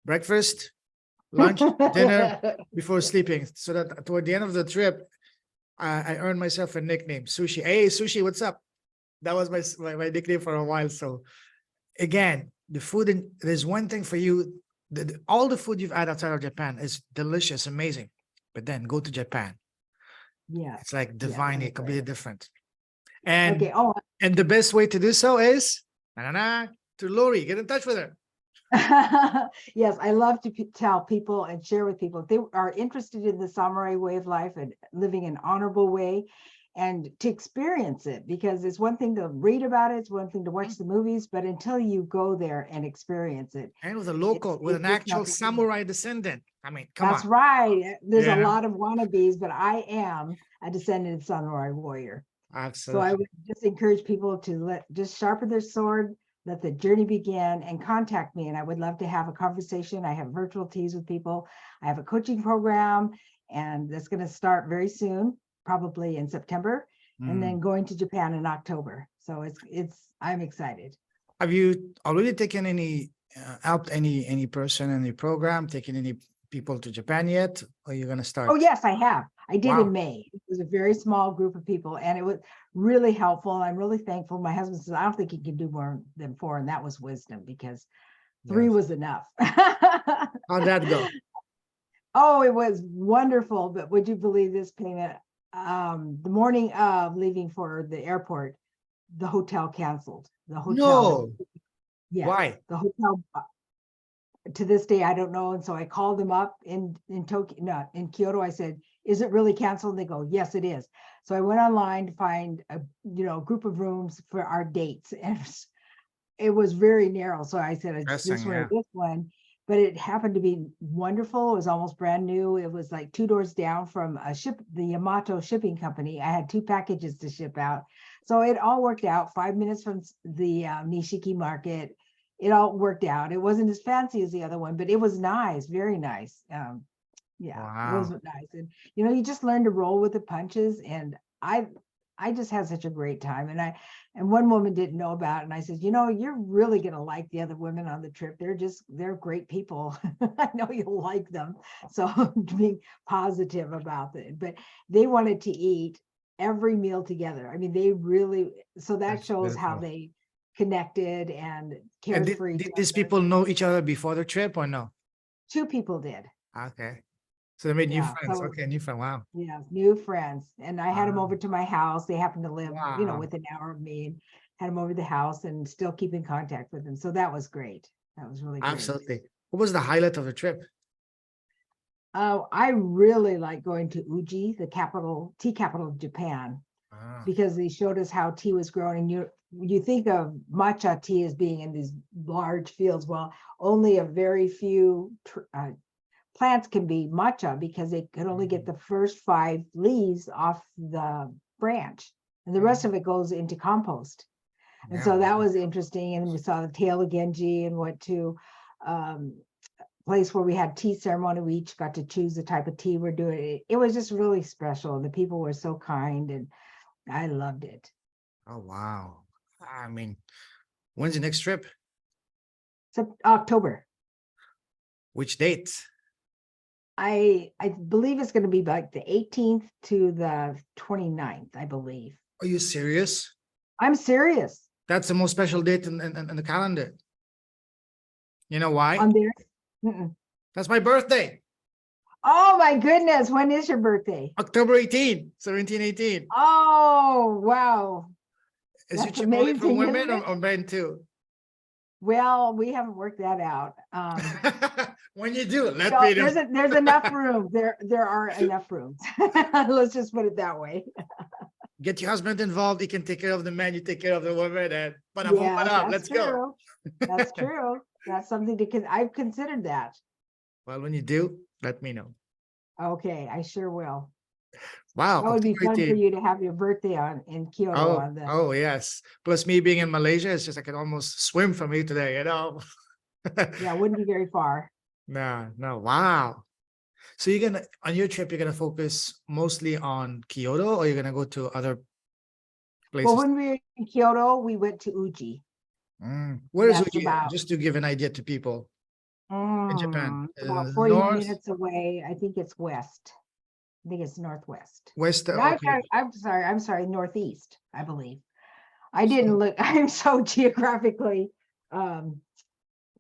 Breakfast, lunch, dinner, before sleeping. So that toward the end of the trip, I earned myself a nickname, Sushi. Hey, Sushi, what's up? That was my nickname for a while. So again, the food, there's one thing for you. All the food you've had outside of Japan is delicious, amazing. But then go to Japan. Yeah. It's like divinely, completely different. And okay. Oh. And the best way to do so is to Lori, get in touch with her. Yes, I love to tell people and share with people if they are interested in the samurai way of life and living an honorable way and to experience it, because it's one thing to read about it, it's one thing to watch the movies, but until you go there and experience it, And with a local, with it's an just actual not the same. samurai descendant. I mean, come That's on. right. There's a Yeah, lot of wannabes, but I am a descendant samurai warrior. So I absolutely. would just encourage people to just sharpen their sword, let the journey begin, and contact me. And I would love to have a conversation. I have virtual teas with people. I have a coaching program, and that's going to start very soon, probably in September, and Mm. then going to Japan in October. So I'm excited. Have you already taken any, helped any person in the program, taken any people to Japan yet? Or you're gonna Oh, start? yes, I have. I did in Wow. May. It was a very small group of people, and it was really helpful. I'm really thankful. My husband says, I don't think he can do more than 4, and that was wisdom, because 3 Yes. was enough. How'd that go? Oh, it was wonderful, but would you believe this, payment? The morning of leaving for the airport, the hotel canceled. The hotel, No. yes, Why? the hotel, to this day, I don't know. And so I called them up in Tokyo, no, in Kyoto. I said, is it really canceled? And they go, yes, it is. So I went online to find a group of rooms for our dates, and it was very narrow. So I said, it's this Interesting, one or yeah. this one, but it happened to be wonderful. It was almost brand new. It was like 2 doors down from the Yamato shipping company. I had 2 packages to ship out. So it all worked out. 5 minutes from the Nishiki market. It all worked out. It wasn't as fancy as the other one, but it was nice, very nice. Yeah, it was Wow. nice. And you just learn to roll with the punches. And I just had such a great time. And one woman didn't know about it. And I said, you're really gonna like the other women on the trip. They're great people. I know you'll like them. So being positive about it. But they wanted to eat every meal together. I mean, they really, so that That's shows how beautiful. they connected and And cared for each did these other. people know each other before the trip or no? 2 people did. Okay. So they made new Yeah. friends. So Okay, new friend. Wow. yeah, new friends. And I had them Wow. over to my house. They happened to live, Wow. within an hour of me, and had them over to the house and still keep in contact with them. So that was great. That was really great. Absolutely. What was the highlight of the trip? I really like going to Uji, the tea capital of Japan, Ah, because they showed us how tea was grown. And you think of matcha tea as being in these large fields. Well, only a very few plants can be matcha, because they can only get the first 5 leaves off the branch, and the rest of it goes into compost. And yeah. so that Wow. was interesting. And we saw the tail of Genji and went to place where we had tea ceremony. We each got to choose the type of tea we're doing. It was just really special. The people were so kind, and I loved it. Oh, wow. I mean, when's the next trip? So October, Which date? I believe it's going to be like the 18th to the 29th, I believe. Are you serious? I'm serious. That's the most special date in the calendar. You know why? On there. Mm-mm. That's my birthday. Oh my goodness, when is your birthday? October 18, 1718. Oh, wow. Is your That's trip only for amazing, women isn't it? or men too? Well, we haven't worked that out. When you do, let So me know. there's enough room. There are enough rooms. Let's just put it that way. Get your husband involved. He can take care of the man. You take care of the woman. And Yes, that's let's go. true. That's true. That's something I've considered that. Well, when you do, let me know. Okay, I sure will. Wow, That would be October fun for 18. you to have your birthday in Kyoto Oh, on the. oh yes. Plus me being in Malaysia, it's just I can almost swim from here today, you know. Yeah, wouldn't be very far. No, no. Wow. So you're gonna on your trip, you're gonna focus mostly on Kyoto, or you're gonna go to other Well, places? when we were in Kyoto, we went to Uji. Where is That's Uji? about Just to give an idea to people in Japan. about 40 North, minutes away. I think it's west. I think it's northwest. west. No, Okay. I'm sorry, northeast, I believe. I didn't So, look, I'm so geographically okay.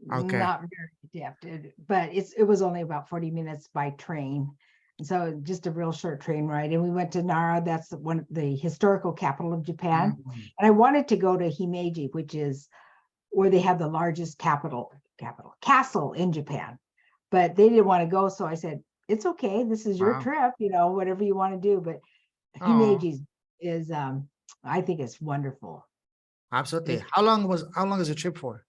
not very adept, but it was only about 40 minutes by train. And so just a real short train ride. And we went to Nara, that's the historical capital of Japan. Mm, And I wanted to go to Himeji, which is where they have the largest capital castle in Japan, but they didn't want to go. So I said, it's okay. This is your Wow. trip, whatever you want to do. But Oh, Himeji is, I think it's wonderful. absolutely. It's, How long is the trip for?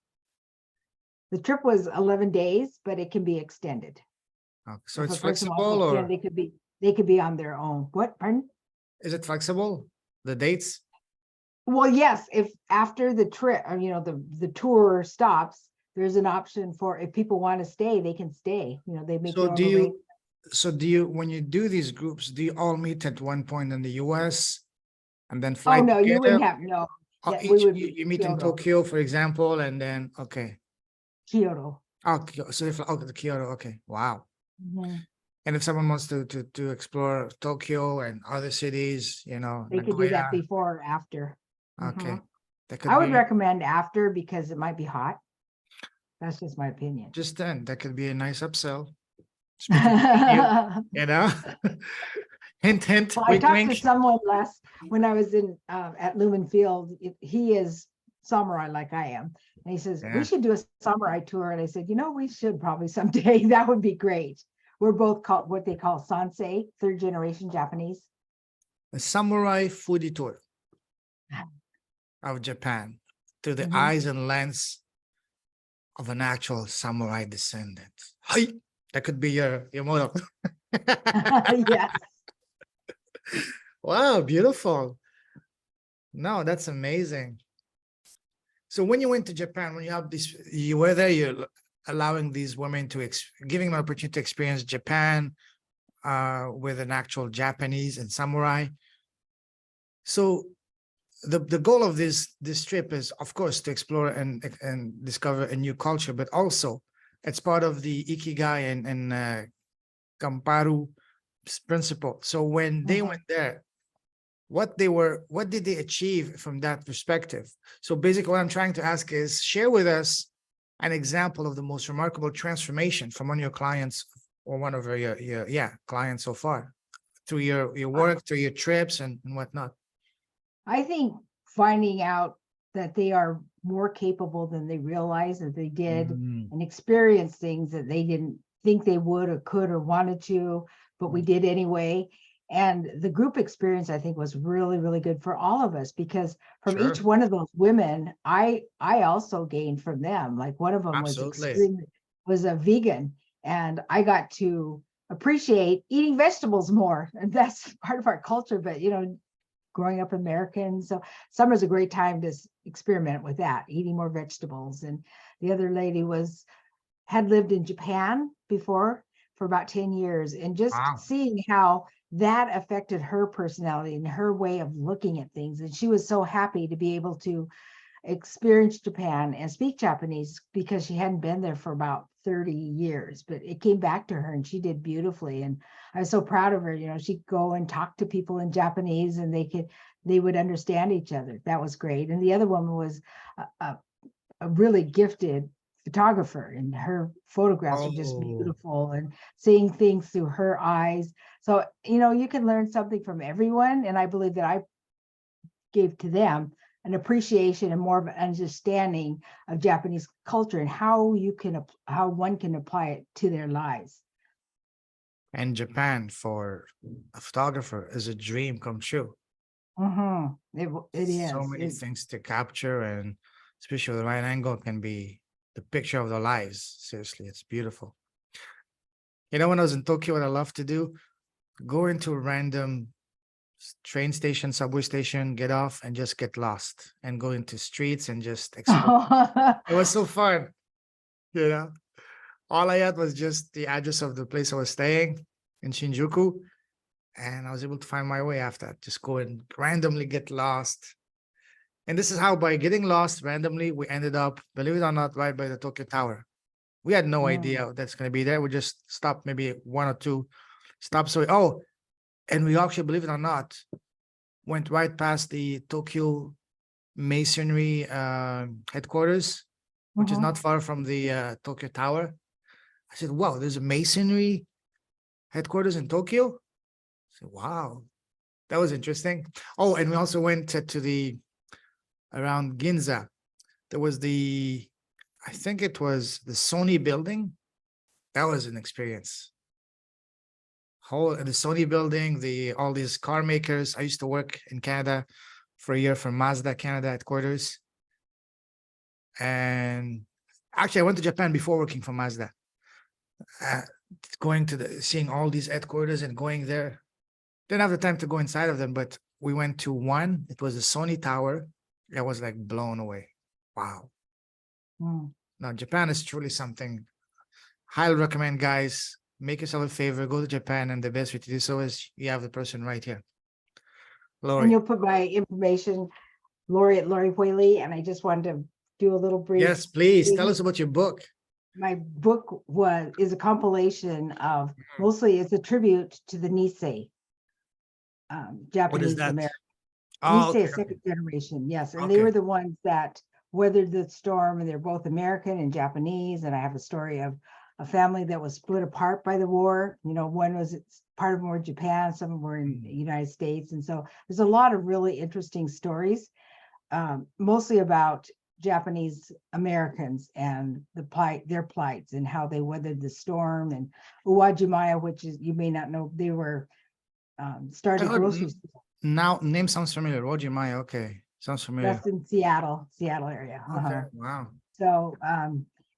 the trip was 11 days, but it can be extended. So If it's a person wants to flexible, extend, or they could be on their own. What, pardon? is it flexible? The dates? Well, yes, if after the trip, or, the tour stops, there's an option for, if people want to stay, they can stay. They make So their own do you, arrangements. when you do these groups, do you all meet at one point in the US and then Oh, fly no, you together? wouldn't have, no. Or Yeah, we each would you, meet you meet in Kyoto, Tokyo, for example, and then okay. Kyoto. Oh, so if the Kyoto, okay, wow. Mhm. And if someone wants to explore Tokyo and other cities, They could do that Nagoya, before or after. okay, Mhm. that I could would be recommend after because it might be hot. That's just my opinion. just then. That could be a nice upsell. Speaking of you, you know, hint, hint, Well, I wink, talked to wink. someone when I was in at Lumen Field. He is samurai like I am, and he says we Yeah, should do a samurai tour. And I said, we should probably someday. That would be great. We're both called what they call sansei, third generation Japanese. a samurai foodie tour of Japan through the Mhm. eyes and lens of an actual samurai descendant. Hi, that could be your motto. Yes. Wow, beautiful. No, that's amazing. So when you went to Japan, when you have this, you were there, you're allowing these women to giving them an opportunity to experience Japan with an actual Japanese and samurai. So the goal of this trip is, of course, to explore and discover a new culture, but also it's part of the Ikigai and Kamparu principle. So when they Mhm. went there, what did they achieve from that perspective? So basically what I'm trying to ask is, share with us an example of the most remarkable transformation from one of your clients or one of your clients so far, through your I work, through your trips and whatnot. I think finding out that they are more capable than they realize that they did, Mm, and experience things that they didn't think they would or could or wanted to, but we did anyway. And the group experience, I think, was really, really good for all of us, because from each sure, one of those women, I also gained from them. Like one of them absolutely. was a vegan, and I got to appreciate eating vegetables more. And that's part of our culture, but growing up American. So summer's a great time to experiment with that, eating more vegetables. And the other lady had lived in Japan before for about 10 years, and just Wow. seeing how that affected her personality and her way of looking at things. And she was so happy to be able to experience Japan and speak Japanese, because she hadn't been there for about 30 years, but it came back to her and she did beautifully. And I was so proud of her. She'd go and talk to people in Japanese and they would understand each other. That was great. And the other woman was a really gifted photographer, and her photographs are just Oh, beautiful, and seeing things through her eyes. So, you can learn something from everyone. And I believe that I gave to them an appreciation and more of an understanding of Japanese culture, and how one can apply it to their lives. and Japan for a photographer is a dream come true. It So is. many things to capture, and especially with the right angle can be the picture of their lives. Seriously, it's beautiful. When I was in Tokyo, what I love to do, go into a random train station, subway station, get off and just get lost and go into streets and just explore. It was so fun, you know. All I had was just the address of the place I was staying in Shinjuku, and I was able to find my way after that. Just go and randomly get lost. And this is how, by getting lost randomly, we ended up, believe it or not, right by the Tokyo Tower. We had no Mm. idea that's going to be there. We just stopped maybe one or two stops. So, and we actually, believe it or not, went right past the Tokyo Masonry headquarters, which is Mhm. not far from the Tokyo Tower. I said, wow, there's a Masonry headquarters in Tokyo. I said, wow, that was interesting. Oh, and we also went to the around Ginza. There was the I think it was the Sony building. That was an experience. The Sony building, all these car makers. I used to work in Canada for a year for Mazda Canada headquarters. And actually, I went to Japan before working for Mazda. Going to seeing all these headquarters and going there. Didn't have the time to go inside of them, but we went to one. It was the Sony Tower. I was like blown away. Wow. Now, Japan is truly something. Highly recommend, guys. Make yourself a favor, go to Japan, and the best way to do so is you have the person right here. Lori. And you'll put my information, Lori at Lori Whaley, and I just wanted to do a little brief. Yes, please tell us about your book. My book is a compilation of, mostly it's a tribute to the Nisei, Japanese American. Oh, Nisei, okay. second generation, yes, and they were the ones that weathered the storm, and they're both American and Japanese. And I have a story of a family that was split apart by the war. You know, one was part of them were Japan, some of them were in the United States, and so there's a lot of really interesting stories, mostly about Japanese Americans and their plights and how they weathered the storm. And Uwajimaya, which is, you may not know, they were started grocery store. Now name sounds familiar. Uwajimaya, okay, sounds familiar. That's in Seattle area. Okay, wow. So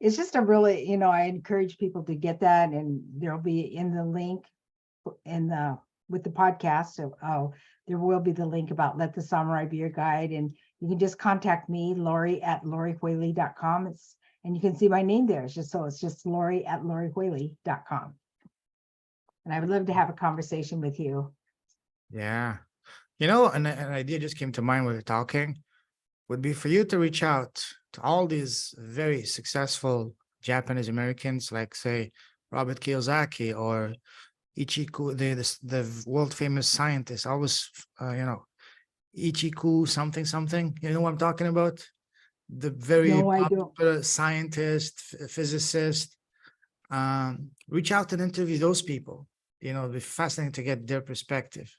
it's just a really, I encourage people to get that, and there'll be in the link with the podcast. So there will be the link about Let the Samurai Be Your Guide, and you can just contact me, Lori at LoriWhaley.com. And you can see my name there. It's just Lori at LoriWhaley.com. And I would love to have a conversation with you. Yeah. An idea just came to mind when we're talking, would be for you to reach out to all these very successful Japanese Americans, like say Robert Kiyosaki or Ichiku, the world famous scientist. Always, Ichiku something. You know what I'm talking about? The very popular scientist, physicist. Reach out and interview those people. It'd be fascinating to get their perspective.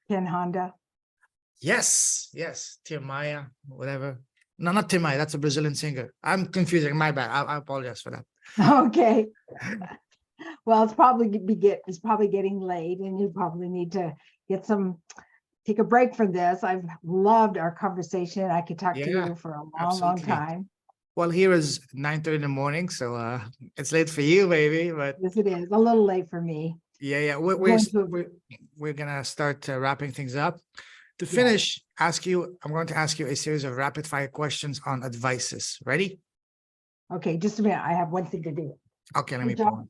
Ken Honda. Yes. Timaya, whatever. No, not Timaya. That's a Brazilian singer. I'm confusing. My bad. I apologize for that. Okay. Well, it's probably getting late, and you probably need to take a break from this. I've loved our conversation. I could talk to you for a long time. Well, here is 9:30 in the morning, so it's late for you, baby. But yes, it is a little late for me. Yeah. We're gonna start wrapping things up. To finish, I'm going to ask you a series of rapid fire questions on advices. Ready? Okay, just a minute. I have one thing to do. Okay, let me pull.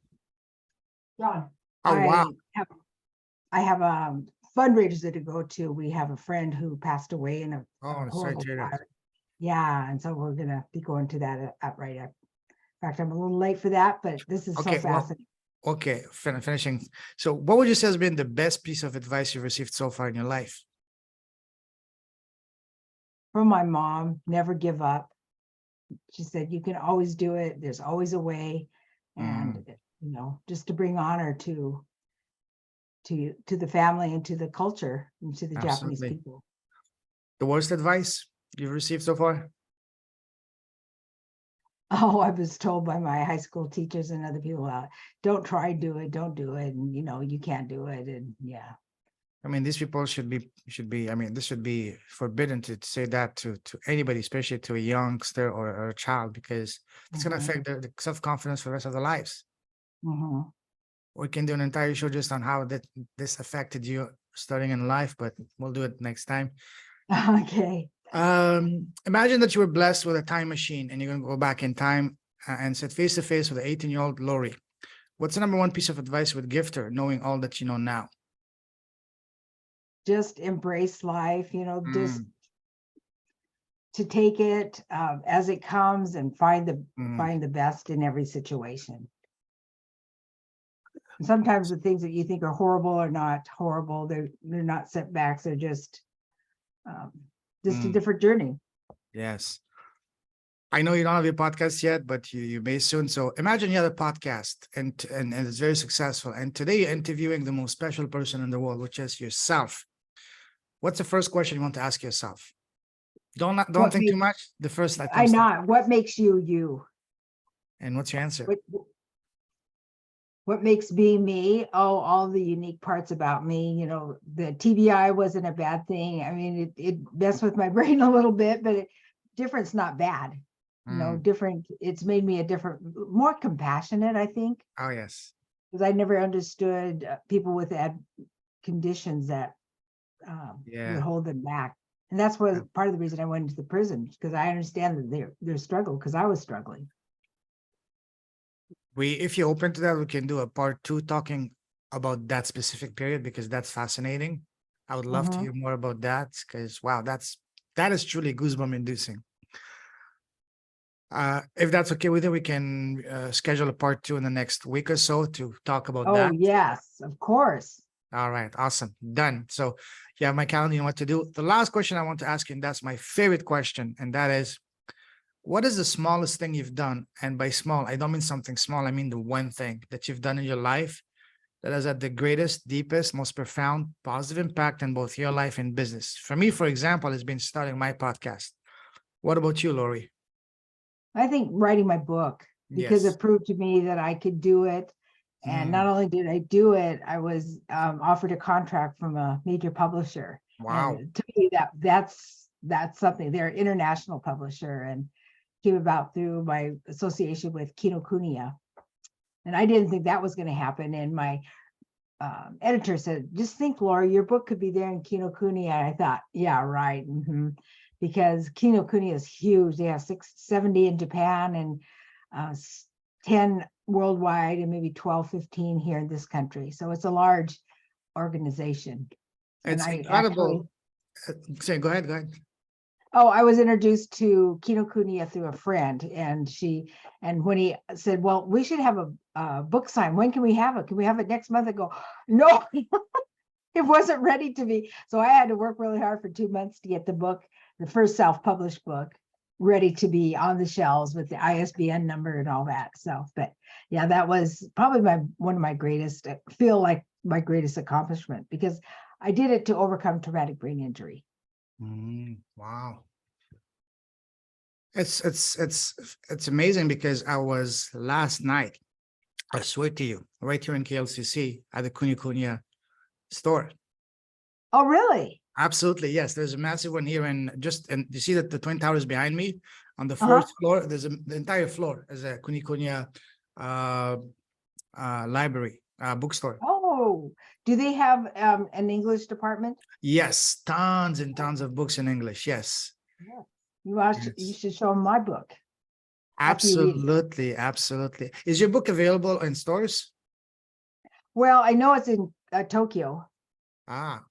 John. Oh, wow. I have a fundraiser to go to. We have a friend who passed away in a horrible fire. Yeah, and so we're gonna be going to that right up. In fact, I'm a little late for that, but this is so fascinating. Okay, finishing. So what would you say has been the best piece of advice you've received so far in your life? From my mom, never give up. She said, you can always do it. There's always a way. And, just to bring honor to the family and to the culture and to the Japanese people. The worst advice you've received so far? Oh, I was told by my high school teachers and other people, don't try, do it, don't do it. And, you can't do it. And yeah. I mean, these people should be, this should be forbidden to say that to anybody, especially to a youngster or a child, because it's going to affect their self-confidence for the rest of their lives. We can do an entire show just on how this affected you starting in life, but we'll do it next time. Okay. Imagine that you were blessed with a time machine and you're going to go back in time and sit face to face with an 18-year-old Lori. What's the number one piece of advice you would give her, knowing all that you know now? Just embrace life, just to take it as it comes and find the best in every situation. And sometimes the things that you think are horrible are not horrible. They're not setbacks. They're just a different journey. Yes. I know you don't have your podcast yet, but you may soon. So imagine you have a podcast and it's very successful. And today you're interviewing the most special person in the world, which is yourself. What's the first question you want to ask yourself? Don't think too much. The first that comes what makes you you? And what's your answer? What makes me me? Oh, all the unique parts about me. You know, the TBI wasn't a bad thing. I mean, it messed with my brain a little bit, but different's not bad. You know, Mm. different. It's made me a different, more compassionate, I think, Oh, yes. because I never understood people with conditions that would Yeah. hold them back. And that's what part of the reason I went into the prison, because I understand that their struggle, because I was struggling. If you're open to that, we can do a part 2 talking about that specific period because that's fascinating. I would love to Mhm. hear more about that because wow, that is truly goosebump inducing. If that's okay with you, we can schedule a part 2 in the next week or so to talk about Oh, that. yes, of course. All right, awesome, done. So you have my calendar, you know what to do. The last question I want to ask you, and that's my favorite question, and that is, what is the smallest thing you've done? And by small, I don't mean something small. I mean the one thing that you've done in your life that has had the greatest, deepest, most profound, positive impact in both your life and business. For me, for example, has been starting my podcast. What about you, Lori? I think writing my book, because Yes. it proved to me that I could do it. And not Mm, only did I do it, I was offered a contract from a major publisher. wow. And to me, that's something. They're an international publisher and came about through my association with Kinokuniya. And I didn't think that was going to happen. And my editor said, just think, Laura, your book could be there in Kinokuniya. And I thought, yeah, right. Because Kinokuniya is huge. They have 670 in Japan and 10 worldwide and maybe 12, 15 here in this country. So it's a large organization. And It's I actually, incredible. Say, go ahead, go ahead. oh, I was introduced to Kinokuniya through a friend, and when he said, well, we should have a book sign. When can we have it? Can we have it next month? I go, no, it wasn't ready to be. So I had to work really hard for 2 months to get the book, the first self-published book, ready to be on the shelves with the ISBN number and all that. So, but yeah, that was probably one of my greatest, I feel like my greatest accomplishment, because I did it to overcome traumatic brain injury. Wow. It's amazing because I was last night, I swear to you, right here in KLCC at the Kunikunya store. Oh, really? Absolutely, yes. There's a massive one here, and you see that the Twin Towers behind me on the Uh-huh. first floor. The entire floor is a Kunikunya uh, library, bookstore. Oh, do they have an English department? Yes, tons and tons of books in English. Yes, Yeah. You yes, should show them my book after you read it. absolutely, absolutely. Is your book available in stores? Well, I know it's in Tokyo. Ah,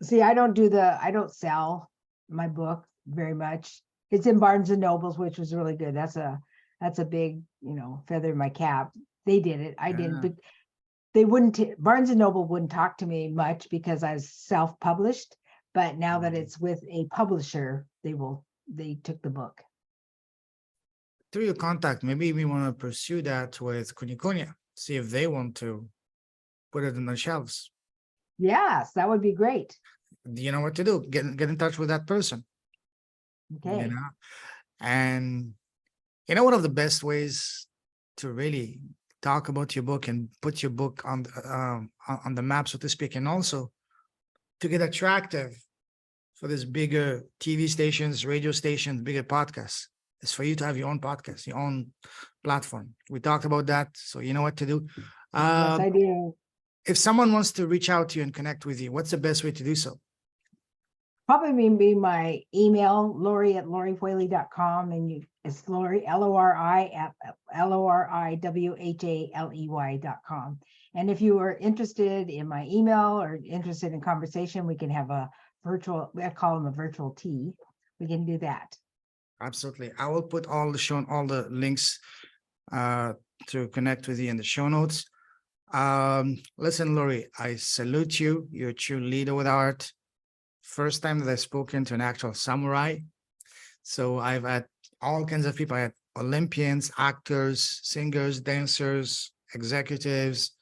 See, I don't sell my book very much. It's in Barnes and Nobles, which was really good. That's a big, feather in my cap. They did it. I didn't, ah. but they wouldn't, Barnes and Noble wouldn't talk to me much because I was self-published. But now that it's with a publisher, they took the book. Through your contact, maybe we want to pursue that with Kunikunya, see if they want to put it on the shelves. Yes, that would be great. You know what to do. Get in touch with that person. You Okay. know, and one of the best ways to really talk about your book and put your book on the map, so to speak, and also to get attractive for this bigger TV stations, radio stations, bigger podcasts, is for you to have your own podcast, your own platform. We talked about that, so you know what to do. Yes, I do. If someone wants to reach out to you and connect with you, what's the best way to do so? Probably be my email, Lori@loriwhaley.com, and it's Lori, Lori at LORIWHALEY.com. And if you are interested in my email or interested in conversation, we can have a virtual, I call them a virtual tea. We can do that. Absolutely. I will put all the links to connect with you in the show notes. Listen, Lori, I salute you. You're a true leader with art. First time that I've spoken to an actual samurai. So I've had all kinds of people. I had Olympians, actors, singers, dancers, executives,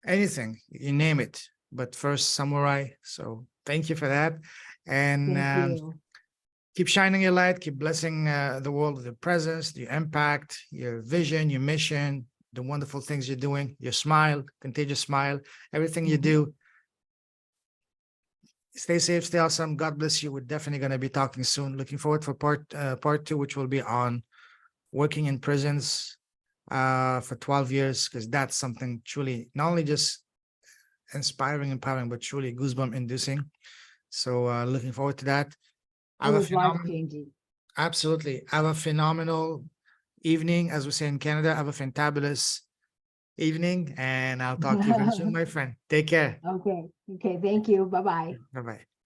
anything, you name it. But first samurai. So thank you for that. And Thank you. keep shining your light, keep blessing the world with your presence, your impact, your vision, your mission, the wonderful things you're doing, your smile, contagious smile, everything you do. Stay safe, stay awesome. God bless you. We're definitely going to be talking soon. Looking forward for part 2, which will be on working in prisons for 12 years, because that's something truly not only just inspiring, empowering, but truly goosebump inducing. So looking forward to that. It was life-changing. Absolutely. Have a phenomenal evening, as we say in Canada. Have a fantabulous evening, and I'll talk to you very soon, my friend. Take care. Okay. Okay. Thank you. Bye-bye. Bye-bye.